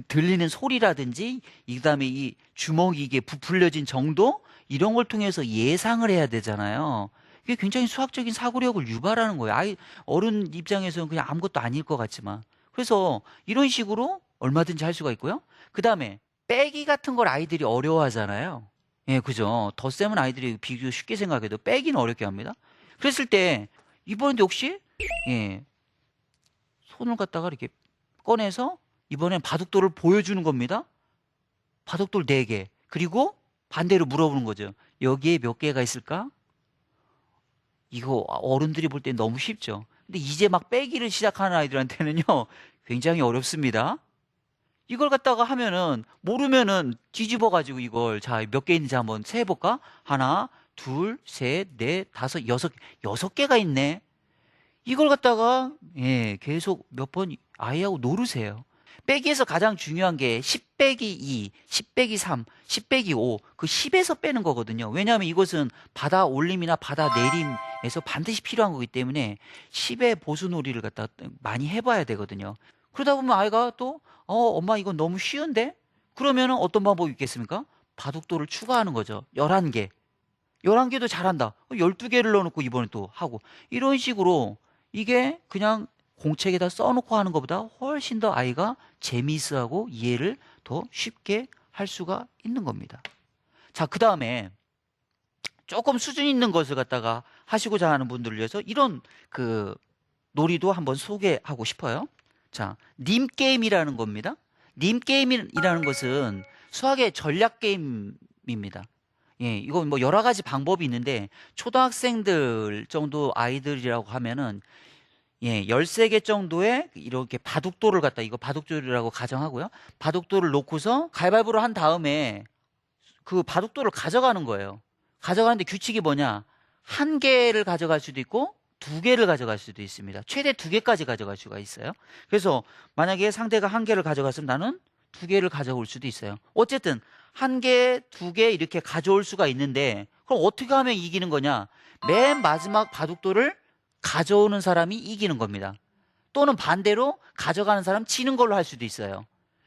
들리는 소리라든지, 그 다음에 이 주먹이 이게 부풀려진 정도? 이런 걸 통해서 예상을 해야 되잖아요. 이게 굉장히 수학적인 사고력을 유발하는 거예요. 어른 입장에서는 그냥 아무것도 아닐 것 같지만. 그래서 이런 식으로 얼마든지 할 수가 있고요. 그 다음에 빼기 같은 걸 아이들이 어려워하잖아요. 예, 그죠. 덧셈은 아이들이 비교 쉽게 생각해도 빼기는 어렵게 합니다. 그랬을 때, 이번에도 역시, 예, 손을 갖다가 이렇게 꺼내서 이번엔 바둑돌을 보여주는 겁니다. 바둑돌 4개. 그리고 반대로 물어보는 거죠. 여기에 몇 개가 있을까? 이거 어른들이 볼 때 너무 쉽죠. 근데 이제 막 빼기를 시작하는 아이들한테는요, 굉장히 어렵습니다. 이걸 갖다가 하면은, 모르면은 뒤집어가지고 이걸, 자, 몇 개 있는지 한번 세볼까? 하나, 둘, 셋, 넷, 다섯, 6개가 있네. 이걸 갖다가, 예, 계속 몇 번 아이하고 노르세요. 빼기에서 가장 중요한 게 10 빼기 2, 10 빼기 3, 10 빼기 5, 그 10에서 빼는 거거든요. 왜냐하면 이것은 바다 올림이나 바다 내림에서 반드시 필요한 거기 때문에 10의 보수놀이를 갖다 많이 해봐야 되거든요. 그러다 보면 아이가 또, 엄마 이건 너무 쉬운데? 그러면은 어떤 방법이 있겠습니까? 바둑돌을 추가하는 거죠. 11개. 11개도 잘한다. 12개를 넣어놓고 이번에 또 하고. 이런 식으로 이게 그냥 공책에다 써놓고 하는 것보다 훨씬 더 아이가 재미있어하고 이해를 더 쉽게 할 수가 있는 겁니다. 자, 그 다음에 조금 수준 있는 것을 갖다가 하시고자 하는 분들을 위해서 이런 그 놀이도 한번 소개하고 싶어요. 자, 님게임이라는 겁니다. 님게임이라는 것은 수학의 전략 게임입니다. 예, 이거 뭐 여러 가지 방법이 있는데 초등학생들 정도 아이들이라고 하면은 예, 13개 정도의 이렇게 바둑돌을 갖다 이거 바둑돌이라고 가정하고요. 바둑돌을 놓고서 가위바위보를 한 다음에 그 바둑돌을 가져가는 거예요. 가져가는데 규칙이 뭐냐? 1개를 가져갈 수도 있고 2개를 가져갈 수도 있습니다. 최대 2개까지 가져갈 수가 있어요. 그래서 만약에 상대가 1개를 가져갔으면 나는 2개를 가져올 수도 있어요. 어쨌든 1개, 2개 이렇게 가져올 수가 있는데 그럼 어떻게 하면 이기는 거냐? 맨 마지막 바둑돌을 가져오는 사람이 이기는 겁니다. 또는 반대로 가져가는 사람 치는 걸로 할 수도 있어요.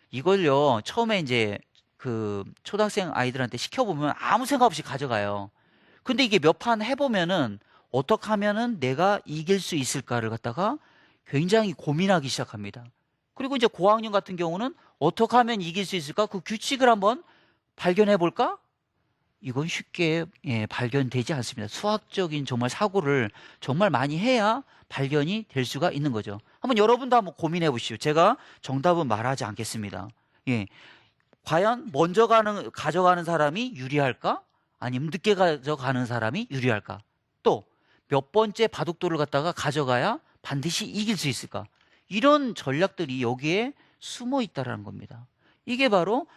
이걸요, 처음에 이제 그 초등학생 아이들한테 시켜보면 아무 생각 없이 가져가요. 근데 이게 몇 판 해보면은 어떻게 하면은 내가 이길 수 있을까를 갖다가 굉장히 고민하기 시작합니다. 그리고 이제 고학년 같은 경우는 어떻게 하면 이길 수 있을까? 그 규칙을 한번 발견해 볼까? 이건 쉽게 발견되지 않습니다. 수학적인 정말 사고를 정말 많이 해야 발견이 될 수가 있는 거죠. 한번 여러분도 한번 고민해 보시죠. 제가 정답은 말하지 않겠습니다. 예, 과연 먼저 가져가는 사람이 유리할까? 아니면 늦게 가져가는 사람이 유리할까? 또 몇 번째 바둑돌을 갖다가 가져가야 반드시 이길 수 있을까? 이런 전략들이 여기에 숨어 있다는 겁니다. 이게 바로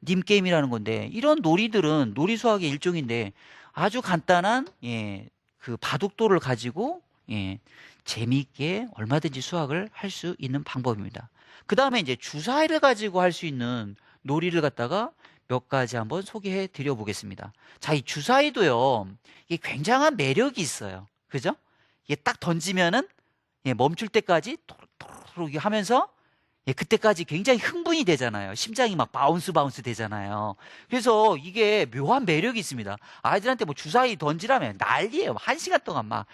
님게임이라는 건데, 이런 놀이들은 놀이 수학의 일종인데 아주 간단한 그 바둑돌을 가지고 재미있게 얼마든지 수학을 할 수 있는 방법입니다. 그 다음에 이제 주사위를 가지고 할 수 있는 놀이를 갖다가 몇 가지 한번 소개해 드려 보겠습니다. 자, 이 주사위도요, 이게 굉장한 매력이 있어요. 그죠? 이게 딱 던지면은 멈출 때까지 토록 하면서 그때까지 굉장히 흥분이 되잖아요. 심장이 막 바운스 되잖아요. 그래서 이게 묘한 매력이 있습니다. 아이들한테 뭐 주사위 던지라면 난리예요. 1시간 동안 막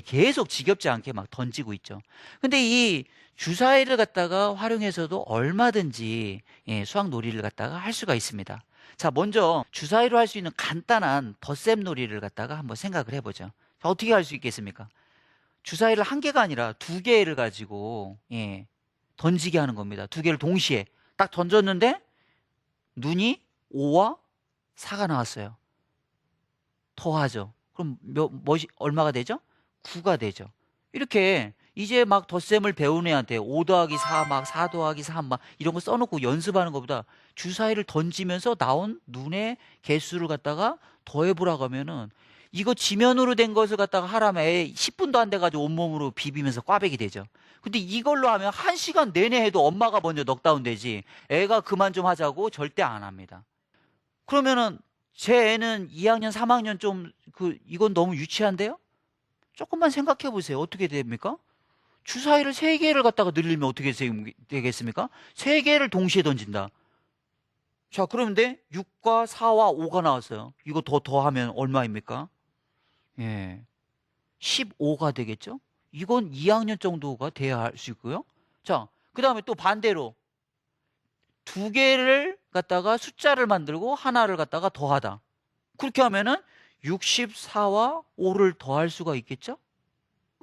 계속 지겹지 않게 막 던지고 있죠. 근데 이 주사위를 갖다가 활용해서도 얼마든지 수학 놀이를 갖다가 할 수가 있습니다. 자, 먼저 주사위로 할 수 있는 간단한 덧셈 놀이를 갖다가 한번 생각을 해보죠. 자, 어떻게 할 수 있겠습니까? 주사위를 한 개가 아니라 두 개를 가지고 던지게 하는 겁니다. 두 개를 동시에 딱 던졌는데 눈이 5와 4가 나왔어요. 더하죠. 그럼 얼마가 되죠? 9가 되죠. 이렇게 이제 막 덧셈을 배우는 애한테 5 더하기 4, 막 4 더하기 3, 막 이런 거 써놓고 연습하는 것보다 주사위를 던지면서 나온 눈의 개수를 갖다가 더해보라고 하면은 이거 지면으로 된 것을 갖다가 하라면 애 10분도 안 돼가지고 온몸으로 비비면서 꽈배기 되죠. 근데 이걸로 하면 1시간 내내 해도 엄마가 먼저 넉다운 되지 애가 그만 좀 하자고 절대 안 합니다. 그러면은 제 애는 2학년, 3학년 이건 너무 유치한데요? 조금만 생각해 보세요. 어떻게 됩니까? 주사위를 3개를 갖다가 늘리면 어떻게 되겠습니까? 3개를 동시에 던진다. 자, 그런데 6과 4와 5가 나왔어요. 이거 더하면 얼마입니까? 15가 되겠죠? 이건 2학년 정도가 돼야 할 수 있고요. 자, 그 다음에 또 반대로 2개를 갖다가 숫자를 만들고 하나를 갖다가 더하다. 그렇게 하면은 64와 5를 더할 수가 있겠죠?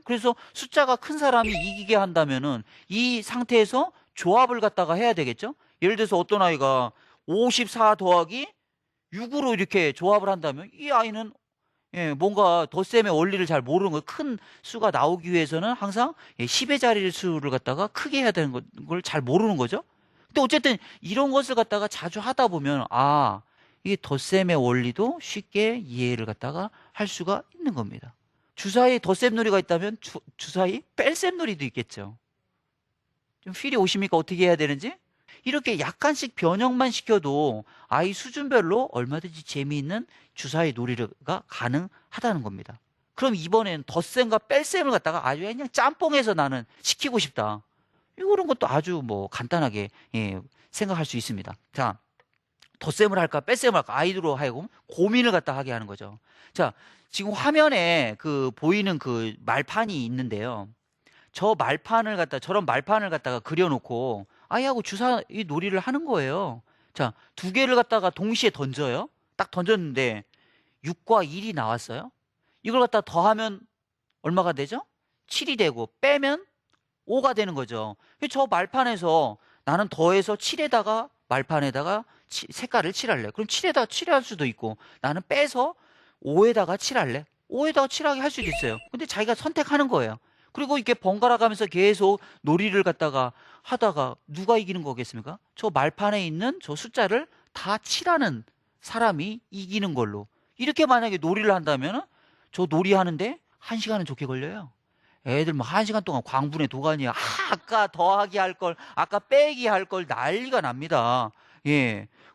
그래서 숫자가 큰 사람이 이기게 한다면은 이 상태에서 조합을 갖다가 해야 되겠죠? 예를 들어서 어떤 아이가 54 더하기 6으로 이렇게 조합을 한다면 이 아이는 뭔가 덧셈의 원리를 잘 모르는 거예요. 큰 수가 나오기 위해서는 항상 10의 자리 수를 갖다가 크게 해야 되는 걸 잘 모르는 거죠. 근데 어쨌든 이런 것을 갖다가 자주 하다 보면 이게 덧셈의 원리도 쉽게 이해를 갖다가 할 수가 있는 겁니다. 주사위 덧셈 놀이가 있다면 주사위 뺄셈 놀이도 있겠죠. 좀 필이 오십니까? 어떻게 해야 되는지? 이렇게 약간씩 변형만 시켜도 아이 수준별로 얼마든지 재미있는 주사위 놀이가 가능하다는 겁니다. 그럼 이번엔 덧셈과 뺄셈을 갖다가 아주 그냥 짬뽕해서 나는 시키고 싶다. 이런 것도 아주 간단하게 생각할 수 있습니다. 자, 덧셈을 할까 뺄셈을 할까 아이들로 하여금 고민을 갖다 하게 하는 거죠. 자, 지금 화면에 보이는 그 말판이 있는데요. 저런 말판을 갖다가 그려놓고 아이하고 주사위 놀이를 하는 거예요. 자, 2개를 갖다가 동시에 던져요. 딱 던졌는데 6과 1이 나왔어요. 이걸 갖다 더하면 얼마가 되죠? 7이 되고 빼면 5가 되는 거죠. 저 말판에서 나는 더해서 7에다가 말판에다가 색깔을 칠할래. 그럼 7에다가 칠할 수도 있고 나는 빼서 5에다가 칠할래. 5에다가 칠하게 할 수도 있어요. 근데 자기가 선택하는 거예요. 그리고 이렇게 번갈아 가면서 계속 놀이를 갖다가 하다가 누가 이기는 거겠습니까? 저 말판에 있는 저 숫자를 다 칠하는 사람이 이기는 걸로. 이렇게 만약에 놀이를 한다면 저 놀이 하는데 1시간은 좋게 걸려요. 애들 1시간 동안 광분에 도가니야. 아까 더하기 할 걸, 아까 빼기 할 걸 난리가 납니다.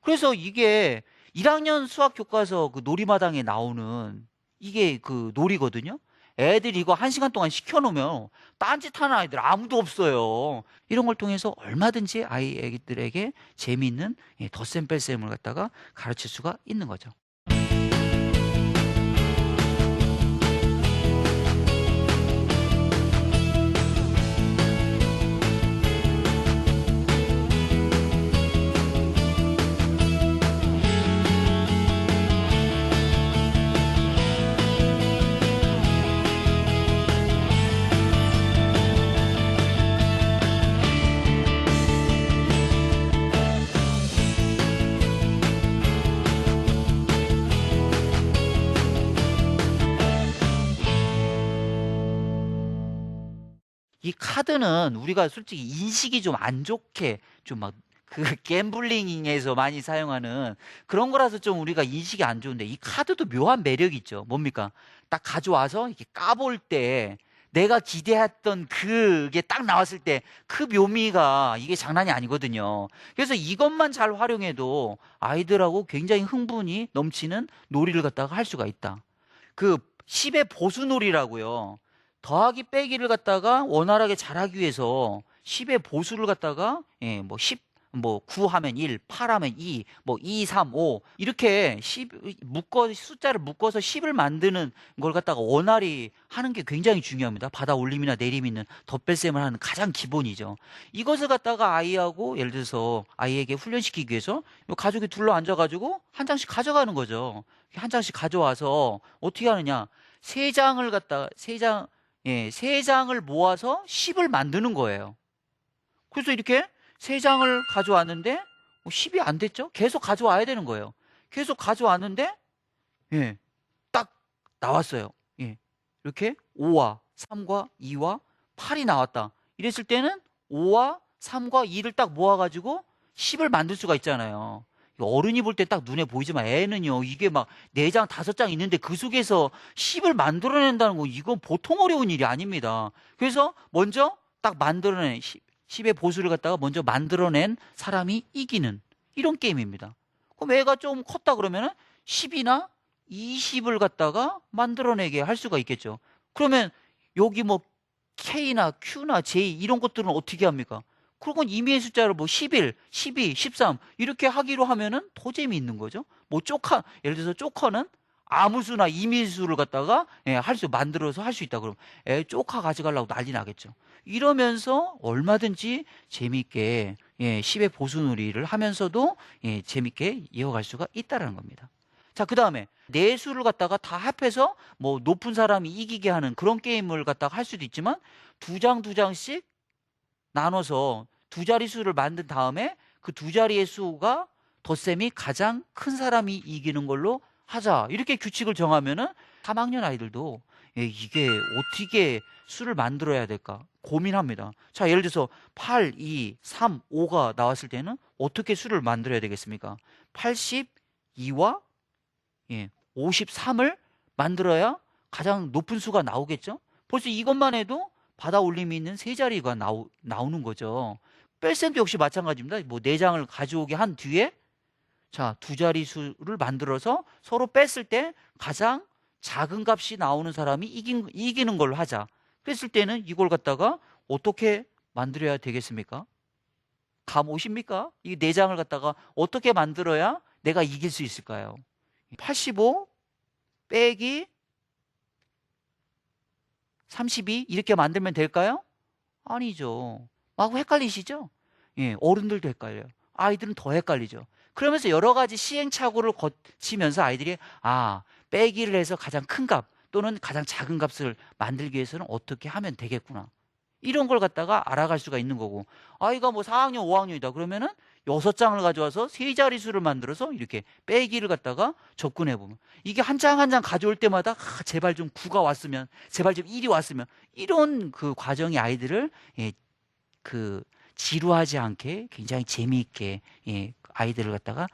그래서 이게 1학년 수학 교과서 그 놀이마당에 나오는 이게 그 놀이거든요. 애들이 이거 1시간 동안 시켜놓으면 딴짓하는 아이들 아무도 없어요. 이런 걸 통해서 얼마든지 아이들에게 재미있는 덧셈 뺄셈을 갖다가 가르칠 수가 있는 거죠. 이 카드는 우리가 솔직히 인식이 좀 안 좋게 좀 막 갬블링에서 많이 사용하는 그런 거라서 좀 우리가 인식이 안 좋은데 이 카드도 묘한 매력이 있죠. 뭡니까? 딱 가져와서 이렇게 까볼 때 내가 기대했던 그게 딱 나왔을 때 그 묘미가 이게 장난이 아니거든요. 그래서 이것만 잘 활용해도 아이들하고 굉장히 흥분이 넘치는 놀이를 갖다가 할 수가 있다. 그 10의 보수놀이라고요. 더하기 빼기를 갖다가 원활하게 잘하기 위해서 10의 보수를 갖다가 10 뭐 9 하면 1, 8 하면 2, 뭐 2, 3, 5 이렇게 숫자를 묶어서 10을 만드는 걸 갖다가 원활히 하는 게 굉장히 중요합니다. 받아 올림이나 내림 있는 덧뺄셈을 하는 가장 기본이죠. 이것을 갖다가 아이하고 예를 들어서 아이에게 훈련시키기 위해서 요 가족이 둘러 앉아가지고 한 장씩 가져가는 거죠. 한 장씩 가져와서 어떻게 하느냐? 세 장을 갖다가 세 장을 모아서 10을 만드는 거예요. 그래서 이렇게 세 장을 가져왔는데 10이 안 됐죠? 계속 가져와야 되는 거예요. 계속 가져왔는데 딱 나왔어요. 이렇게 5와 3과 2와 8이 나왔다. 이랬을 때는 5와 3과 2를 딱 모아가지고 10을 만들 수가 있잖아요. 어른이 볼 때 딱 눈에 보이지만 애는요, 이게 막 4장, 5장 있는데 그 속에서 10을 만들어낸다는 거, 이건 보통 어려운 일이 아닙니다. 그래서 먼저 딱 만들어낸 10의 보수를 갖다가 먼저 만들어낸 사람이 이기는 이런 게임입니다. 그럼 애가 좀 컸다 그러면은 10이나 20을 갖다가 만들어내게 할 수가 있겠죠. 그러면 여기 뭐 K나 Q나 J 이런 것들은 어떻게 합니까? 그건 임의의 숫자를 뭐 11, 12, 13 이렇게 하기로 하면은 더 재미있는 거죠. 뭐 예를 들어서 조커는 아무수나 임의수를 갖다가 만들어서 할 수 있다 그러면 조카 가져가려고 난리 나겠죠. 이러면서 얼마든지 재미있게 10의 보수놀이를 하면서도 재미있게 이어갈 수가 있다는 겁니다. 자, 그 다음에 네 수를 갖다가 다 합해서 뭐 높은 사람이 이기게 하는 그런 게임을 갖다가 할 수도 있지만 두 장씩 나눠서 두 자릿수를 만든 다음에 그 두 자리의 수가 덧셈이 가장 큰 사람이 이기는 걸로 하자. 이렇게 규칙을 정하면은 3학년 아이들도 이게 어떻게 수를 만들어야 될까 고민합니다. 자, 예를 들어서 8, 2, 3, 5가 나왔을 때는 어떻게 수를 만들어야 되겠습니까? 82와 53을 만들어야 가장 높은 수가 나오겠죠? 벌써 이것만 해도 받아 올림이 있는 세 자리가 나오는 거죠. 뺄셈도 역시 마찬가지입니다. 뭐 4장을 가져오게 한 뒤에 자, 두 자리 수를 만들어서 서로 뺐을 때 가장 작은 값이 나오는 사람이 이기는 걸로 하자. 그랬을 때는 이걸 갖다가 어떻게 만들어야 되겠습니까? 감 오십니까? 이 4장을 갖다가 어떻게 만들어야 내가 이길 수 있을까요? 85 빼기 32 이렇게 만들면 될까요? 아니죠. 막 헷갈리시죠? 어른들도 헷갈려요. 아이들은 더 헷갈리죠. 그러면서 여러 가지 시행착오를 거치면서 아이들이 빼기를 해서 가장 큰 값 또는 가장 작은 값을 만들기 위해서는 어떻게 하면 되겠구나. 이런 걸 갖다가 알아갈 수가 있는 거고 아이가 뭐 4학년, 5학년이다 그러면은 6장을 가져와서 세 자릿수를 만들어서 이렇게 빼기를 갖다가 접근해 보면 이게 한 장 한 장 가져올 때마다 제발 좀 9가 왔으면 제발 좀 1이 왔으면 이런 그 과정이 아이들을 지루하지 않게 굉장히 재미있게 아이들을 갖다가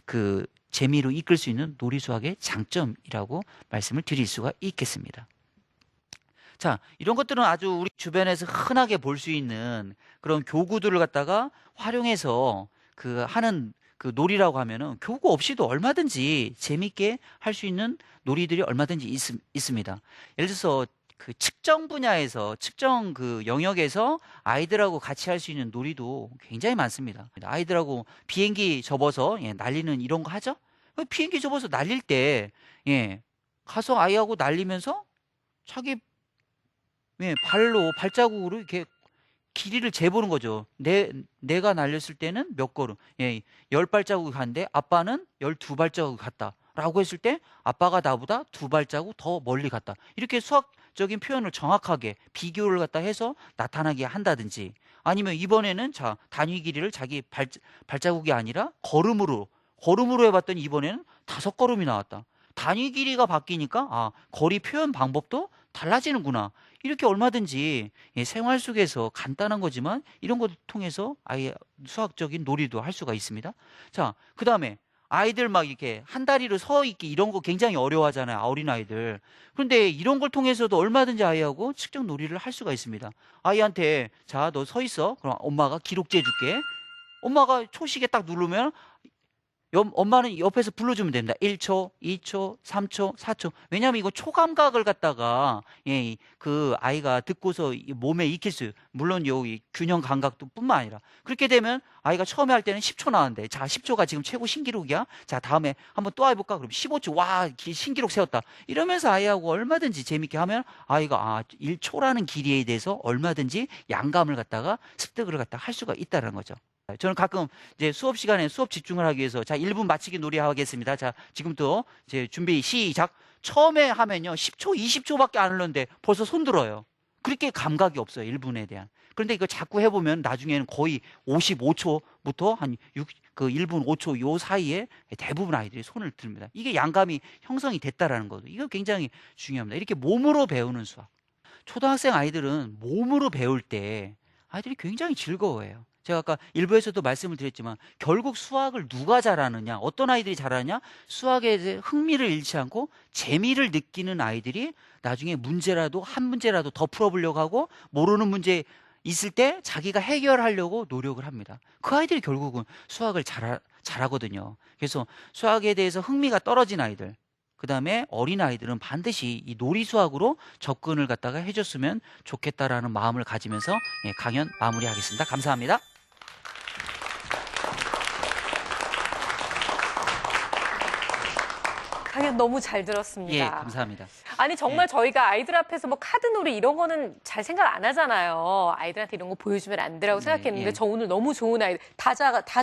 그 재미로 이끌 수 있는 놀이수학의 장점이라고 말씀을 드릴 수가 있겠습니다. 자, 이런 것들은 아주 우리 주변에서 흔하게 볼 수 있는 그런 교구들을 갖다가 활용해서 하는 그 놀이라고 하면은 교구 없이도 얼마든지 재밌게 할 수 있는 놀이들이 얼마든지 있습니다. 예를 들어서 그 측정 분야에서 측정 그 영역에서 아이들하고 같이 할 수 있는 놀이도 굉장히 많습니다. 아이들하고 비행기 접어서 날리는 이런 거 하죠? 비행기 접어서 날릴 때 가서 아이하고 날리면서 자기 발자국으로 이렇게 길이를 재보는 거죠. 내가 날렸을 때는 몇 걸음, 10발자국이 갔는데 아빠는 12발자국이 갔다. 라고 했을 때 아빠가 나보다 2발자국 더 멀리 갔다. 이렇게 수학적인 표현을 정확하게 비교를 갖다 해서 나타나게 한다든지 아니면 이번에는 단위 길이를 자기 발자국이 아니라 걸음으로 해봤더니 이번에는 5걸음이 나왔다. 단위 길이가 바뀌니까 거리 표현 방법도 달라지는구나. 이렇게 얼마든지 생활 속에서 간단한 거지만 이런 것을 통해서 아이의 수학적인 놀이도 할 수가 있습니다. 자, 그 다음에 아이들 막 이렇게 한 다리로 서 있기 이런 거 굉장히 어려워하잖아요. 어린아이들. 그런데 이런 걸 통해서도 얼마든지 아이하고 측정 놀이를 할 수가 있습니다. 아이한테 너 서 있어. 그럼 엄마가 기록재 줄게. 엄마가 초식에 딱 누르면 엄마는 옆에서 불러주면 됩니다. 1초, 2초, 3초, 4초. 왜냐하면 이거 초감각을 갖다가 그 아이가 듣고서 몸에 익힐 수, 물론 이 균형 감각도 뿐만 아니라 그렇게 되면 아이가 처음에 할 때는 10초 나왔는데 자 10초가 지금 최고 신기록이야. 자 다음에 한번 또 해볼까? 그럼 15초 와 신기록 세웠다. 이러면서 아이하고 얼마든지 재밌게 하면 아이가 1초라는 길이에 대해서 얼마든지 양감을 갖다가 습득을 갖다가 할 수가 있다는 거죠. 저는 가끔 이제 수업 시간에 수업 집중을 하기 위해서 자 1분 맞추기 놀이 하겠습니다. 자 지금부터 이제 준비 시작. 처음에 하면요 10초 20초밖에 안 흘렀는데 벌써 손 들어요. 그렇게 감각이 없어요 1분에 대한. 그런데 이거 자꾸 해보면 나중에는 거의 55초부터 한 1분 5초 요 사이에 대부분 아이들이 손을 듭니다. 이게 양감이 형성이 됐다라는 거죠. 이거 굉장히 중요합니다. 이렇게 몸으로 배우는 수학. 초등학생 아이들은 몸으로 배울 때 아이들이 굉장히 즐거워해요. 제가 아까 일부에서도 말씀을 드렸지만 결국 수학을 누가 잘하느냐, 어떤 아이들이 잘하느냐, 수학에 대해 흥미를 잃지 않고 재미를 느끼는 아이들이 나중에 문제라도 한 문제라도 더 풀어보려고 하고 모르는 문제 있을 때 자기가 해결하려고 노력을 합니다. 그 아이들이 결국은 수학을 잘하거든요. 그래서 수학에 대해서 흥미가 떨어진 아이들, 그 다음에 어린 아이들은 반드시 이 놀이 수학으로 접근을 갖다가 해줬으면 좋겠다라는 마음을 가지면서 강연 마무리하겠습니다. 감사합니다. 강연 너무 잘 들었습니다. 예, 감사합니다. 아니 정말 저희가 아이들 앞에서 뭐 카드놀이 이런 거는 잘 생각 안 하잖아요. 아이들한테 이런 거 보여주면 안 되라고 생각했는데 예. 저 오늘 너무 좋은 아이들 다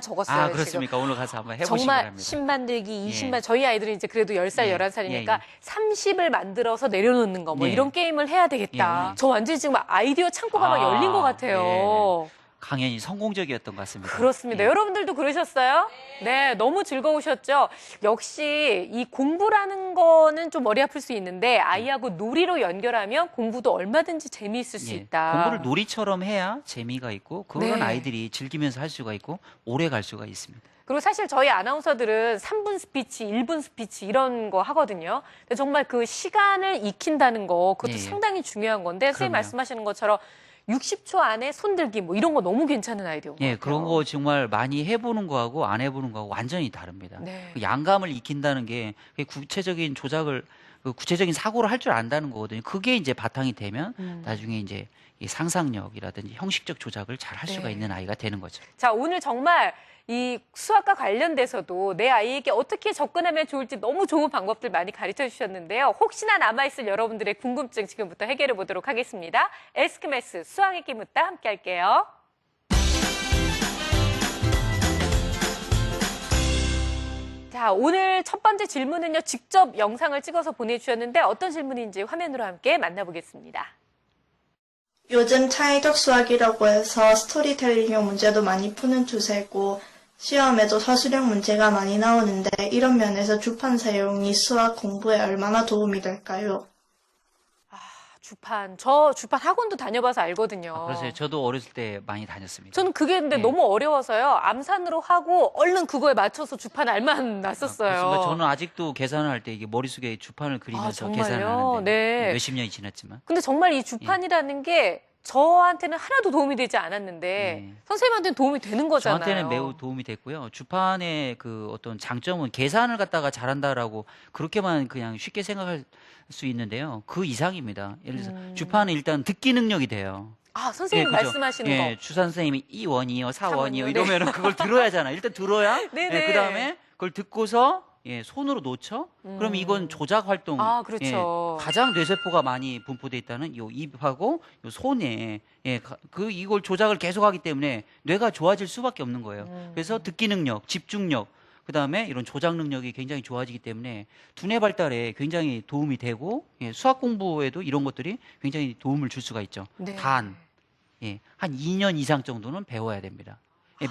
적었어요. 그렇습니까? 지금. 오늘 가서 한번 해보시기 정말 바랍니다. 10 만들기, 20만 예. 저희 아이들은 이제 그래도 10살, 예. 11살이니까 예. 30을 만들어서 내려놓는 거 뭐 예. 이런 게임을 해야 되겠다. 예. 저 완전히 지금 아이디어 창고가 막 열린 것 같아요. 강연이 성공적이었던 것 같습니다. 그렇습니다. 예. 여러분들도 그러셨어요? 네, 너무 즐거우셨죠? 역시 이 공부라는 거는 좀 머리 아플 수 있는데 아이하고 놀이로 연결하면 공부도 얼마든지 재미있을 수 있다. 공부를 놀이처럼 해야 재미가 있고 그런 네. 아이들이 즐기면서 할 수가 있고 오래 갈 수가 있습니다. 그리고 사실 저희 아나운서들은 3분 스피치, 1분 스피치 이런 거 하거든요. 근데 정말 그 시간을 익힌다는 거 그것도 예. 상당히 중요한 건데 선생님 그럼요. 말씀하시는 것처럼 60초 안에 손들기 뭐 이런 거 너무 괜찮은 아이디어인 것 같아요. 그런 거 정말 많이 해보는 거하고 안 해보는 거하고 완전히 다릅니다. 네. 그 양감을 익힌다는 게 구체적인 조작을 구체적인 사고를 할 줄 안다는 거거든요. 그게 이제 바탕이 되면 나중에 이제 이 상상력이라든지 형식적 조작을 잘 할 수가 네. 있는 아이가 되는 거죠. 자, 오늘 정말 이 수학과 관련돼서도 내 아이에게 어떻게 접근하면 좋을지 너무 좋은 방법들 많이 가르쳐 주셨는데요. 혹시나 남아있을 여러분들의 궁금증 지금부터 해결해 보도록 하겠습니다. 에스크메스 수학의 끼 묻다 함께 할게요. 자, 오늘 첫 번째 질문은요. 직접 영상을 찍어서 보내주셨는데 어떤 질문인지 화면으로 함께 만나보겠습니다. 요즘 창의적 수학이라고 해서 스토리텔링형 문제도 많이 푸는 추세고 시험에도 서술형 문제가 많이 나오는데 이런 면에서 주판 사용이 수학 공부에 얼마나 도움이 될까요? 주판. 저 주판 학원도 다녀봐서 알거든요. 그래서 저도 어렸을 때 많이 다녔습니다. 저는 그게 근데 네. 너무 어려워서요. 암산으로 하고 얼른 그거에 맞춰서 주판 알만 났었어요. 그렇습니까? 저는 아직도 계산을 할 때 이게 머릿속에 주판을 그리면서 정말요? 계산을 하는데 네. 몇십 년이 지났지만 근데 정말 이 주판이라는 게 저한테는 하나도 도움이 되지 않았는데 선생님한테는 도움이 되는 거잖아요. 저한테는 매우 도움이 됐고요. 주판의 그 어떤 장점은 계산을 갖다가 잘한다라고 그렇게만 그냥 쉽게 생각할 수 있는데요. 그 이상입니다. 예를 들어서 주판은 일단 듣기 능력이 돼요. 아, 선생님 그죠? 말씀하시는 거. 주사 선생님이 2원이요, 4원이요 사원이요. 이러면은 그걸 들어야 하잖아. 일단 들어야. 네네. 그다음에 그걸 듣고서 손으로 놓죠. 그럼 이건 조작 활동. 아, 그렇죠. 가장 뇌세포가 많이 분포돼 있다는 요 입하고 요 손에 이걸 조작을 계속하기 때문에 뇌가 좋아질 수밖에 없는 거예요. 그래서 듣기 능력, 집중력, 그다음에 이런 조작 능력이 굉장히 좋아지기 때문에 두뇌 발달에 굉장히 도움이 되고 수학 공부에도 이런 것들이 굉장히 도움을 줄 수가 있죠. 네. 단 한 2년 이상 정도는 배워야 됩니다.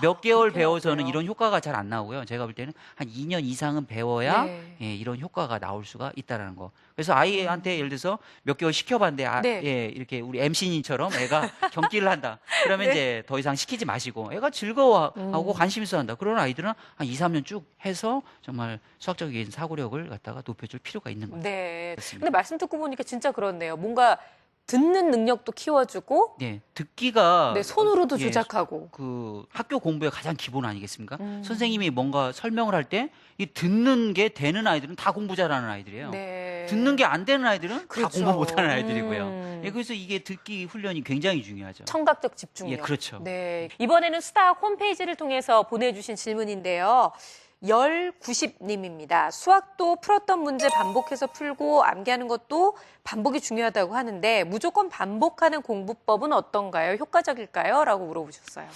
몇 개월 그렇게 배워서는 나왔어요? 이런 효과가 잘 안 나오고요. 제가 볼 때는 한 2년 이상은 배워야 네. 이런 효과가 나올 수가 있다라는 거. 그래서 아이한테 예를 들어서 몇 개월 시켜봤는데 네. 이렇게 우리 MC님처럼 애가 경기를 한다. 그러면 네. 이제 더 이상 시키지 마시고 애가 즐거워하고 관심 있어 한다. 그런 아이들은 한 2, 3년 쭉 해서 정말 수학적인 사고력을 갖다가 높여줄 필요가 있는 거죠. 네. 그렇습니다. 근데 말씀 듣고 보니까 진짜 그렇네요. 뭔가 듣는 능력도 키워주고 네, 듣기가 네, 손으로도 예, 조작하고. 그 학교 공부의 가장 기본 아니겠습니까? 선생님이 뭔가 설명을 할 때 이 듣는 게 되는 아이들은 다 공부 잘하는 아이들이에요. 네. 듣는 게 안 되는 아이들은 그렇죠. 다 공부 못하는 아이들이고요. 예, 그래서 이게 듣기 훈련이 굉장히 중요하죠. 청각적 집중력. 예, 그렇죠. 네. 이번에는 수다학 홈페이지를 통해서 보내주신 질문인데요. 1090님입니다. 수학도 풀었던 문제 반복해서 풀고 암기하는 것도 반복이 중요하다고 하는데 무조건 반복하는 공부법은 어떤가요? 효과적일까요? 라고 물어보셨어요.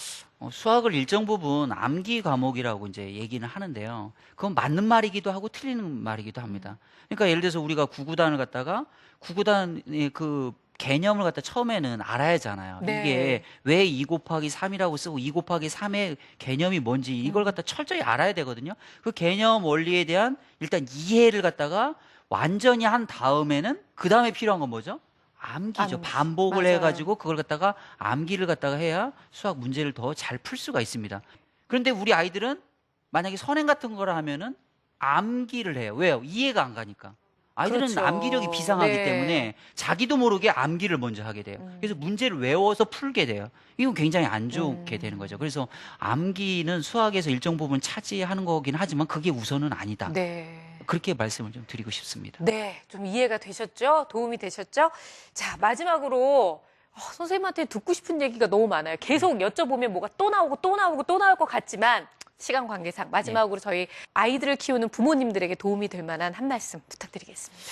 수학을 일정 부분 암기 과목이라고 이제 얘기는 하는데요. 그건 맞는 말이기도 하고 틀리는 말이기도 합니다. 그러니까 예를 들어서 우리가 구구단을 갖다가 구구단의 그 개념을 갖다 처음에는 알아야 하잖아요. 네. 이게 왜 2 곱하기 3이라고 쓰고 2 곱하기 3의 개념이 뭔지 이걸 갖다 철저히 알아야 되거든요. 그 개념 원리에 대한 일단 이해를 갖다가 완전히 한 다음에는 그 다음에 필요한 건 뭐죠? 암기죠. 암기. 반복을 맞아요. 해가지고 그걸 갖다가 암기를 갖다가 해야 수학 문제를 더 잘 풀 수가 있습니다. 그런데 우리 아이들은 만약에 선행 같은 거를 하면은 암기를 해요. 왜요? 이해가 안 가니까. 아이들은 그렇죠. 암기력이 비상하기 네. 때문에 자기도 모르게 암기를 먼저 하게 돼요. 그래서 문제를 외워서 풀게 돼요. 이건 굉장히 안 좋게 되는 거죠. 그래서 암기는 수학에서 일정 부분 차지하는 거긴 하지만 그게 우선은 아니다. 네. 그렇게 말씀을 좀 드리고 싶습니다. 네, 좀 이해가 되셨죠? 도움이 되셨죠? 자, 마지막으로 선생님한테 듣고 싶은 얘기가 너무 많아요. 계속 여쭤보면 뭐가 또 나오고 또 나오고 또 나올 것 같지만 시간 관계상 마지막으로 저희 아이들을 키우는 부모님들에게 도움이 될 만한 한 말씀 부탁드리겠습니다.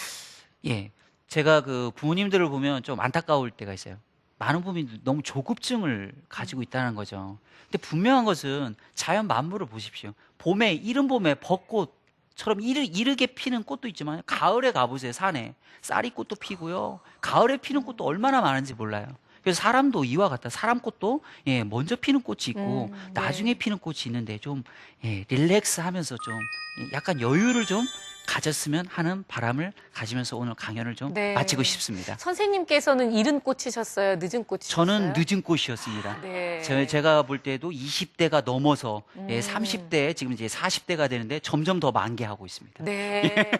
예. 제가 그 부모님들을 보면 좀 안타까울 때가 있어요. 많은 부모님들이 너무 조급증을 가지고 있다는 거죠. 근데 분명한 것은 자연 만물을 보십시오. 봄에, 이른 봄에 벚꽃처럼 이르게 피는 꽃도 있지만 가을에 가보세요. 산에. 쌀이꽃도 피고요. 가을에 피는 꽃도 얼마나 많은지 몰라요. 그래서 사람도 이와 같다. 사람꽃도 예, 먼저 피는 꽃이 있고 네. 나중에 피는 꽃이 있는데 좀 예, 릴렉스하면서 좀 약간 여유를 좀 가졌으면 하는 바람을 가지면서 오늘 강연을 좀 네. 마치고 싶습니다. 선생님께서는 이른 꽃이셨어요? 늦은 꽃이셨어요? 저는 늦은 꽃이었습니다. 네. 제가 볼 때도 20대가 넘어서 예, 30대, 지금 이제 40대가 되는데 점점 더 만개하고 있습니다. 네.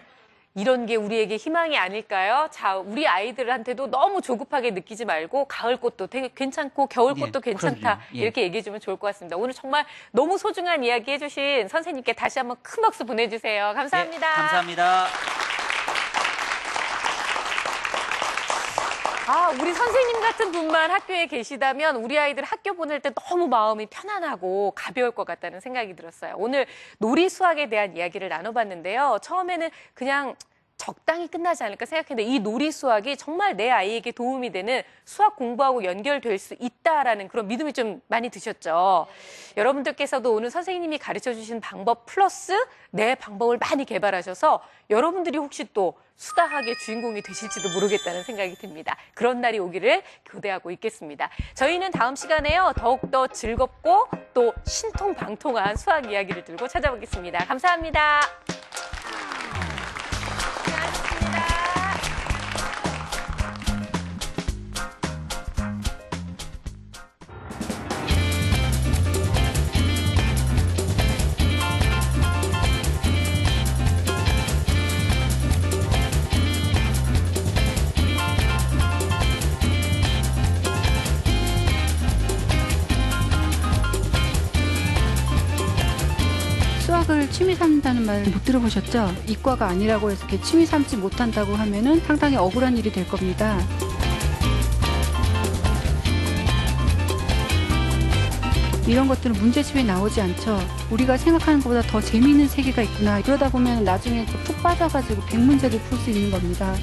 이런 게 우리에게 희망이 아닐까요? 자, 우리 아이들한테도 너무 조급하게 느끼지 말고 가을꽃도 되게 괜찮고 겨울꽃도 예, 괜찮다. 그럼요. 예. 이렇게 얘기해 주면 좋을 것 같습니다. 오늘 정말 너무 소중한 이야기 해주신 선생님께 다시 한번 큰 박수 보내주세요. 감사합니다. 예, 감사합니다. 우리 선생님 같은 분만 학교에 계시다면 우리 아이들 학교 보낼 때 너무 마음이 편안하고 가벼울 것 같다는 생각이 들었어요. 오늘 놀이 수학에 대한 이야기를 나눠봤는데요. 처음에는 그냥 적당히 끝나지 않을까 생각했는데 이 놀이 수학이 정말 내 아이에게 도움이 되는 수학 공부하고 연결될 수 있다라는 그런 믿음이 좀 많이 드셨죠. 여러분들께서도 오늘 선생님이 가르쳐주신 방법 플러스 내 방법을 많이 개발하셔서 여러분들이 혹시 또 수다학의 주인공이 되실지도 모르겠다는 생각이 듭니다. 그런 날이 오기를 기대하고 있겠습니다. 저희는 다음 시간에요. 더욱더 즐겁고 또 신통방통한 수학 이야기를 들고 찾아오겠습니다. 감사합니다. 수학을 취미 삼는다는 말 못 들어보셨죠? 이과가 아니라고 해서 이렇게 취미 삼지 못한다고 하면은 상당히 억울한 일이 될 겁니다. 이런 것들은 문제집에 나오지 않죠. 우리가 생각하는 것보다 더 재미있는 세계가 있구나. 그러다 보면 나중에 또 푹 빠져가지고 100문제를 풀 수 있는 겁니다.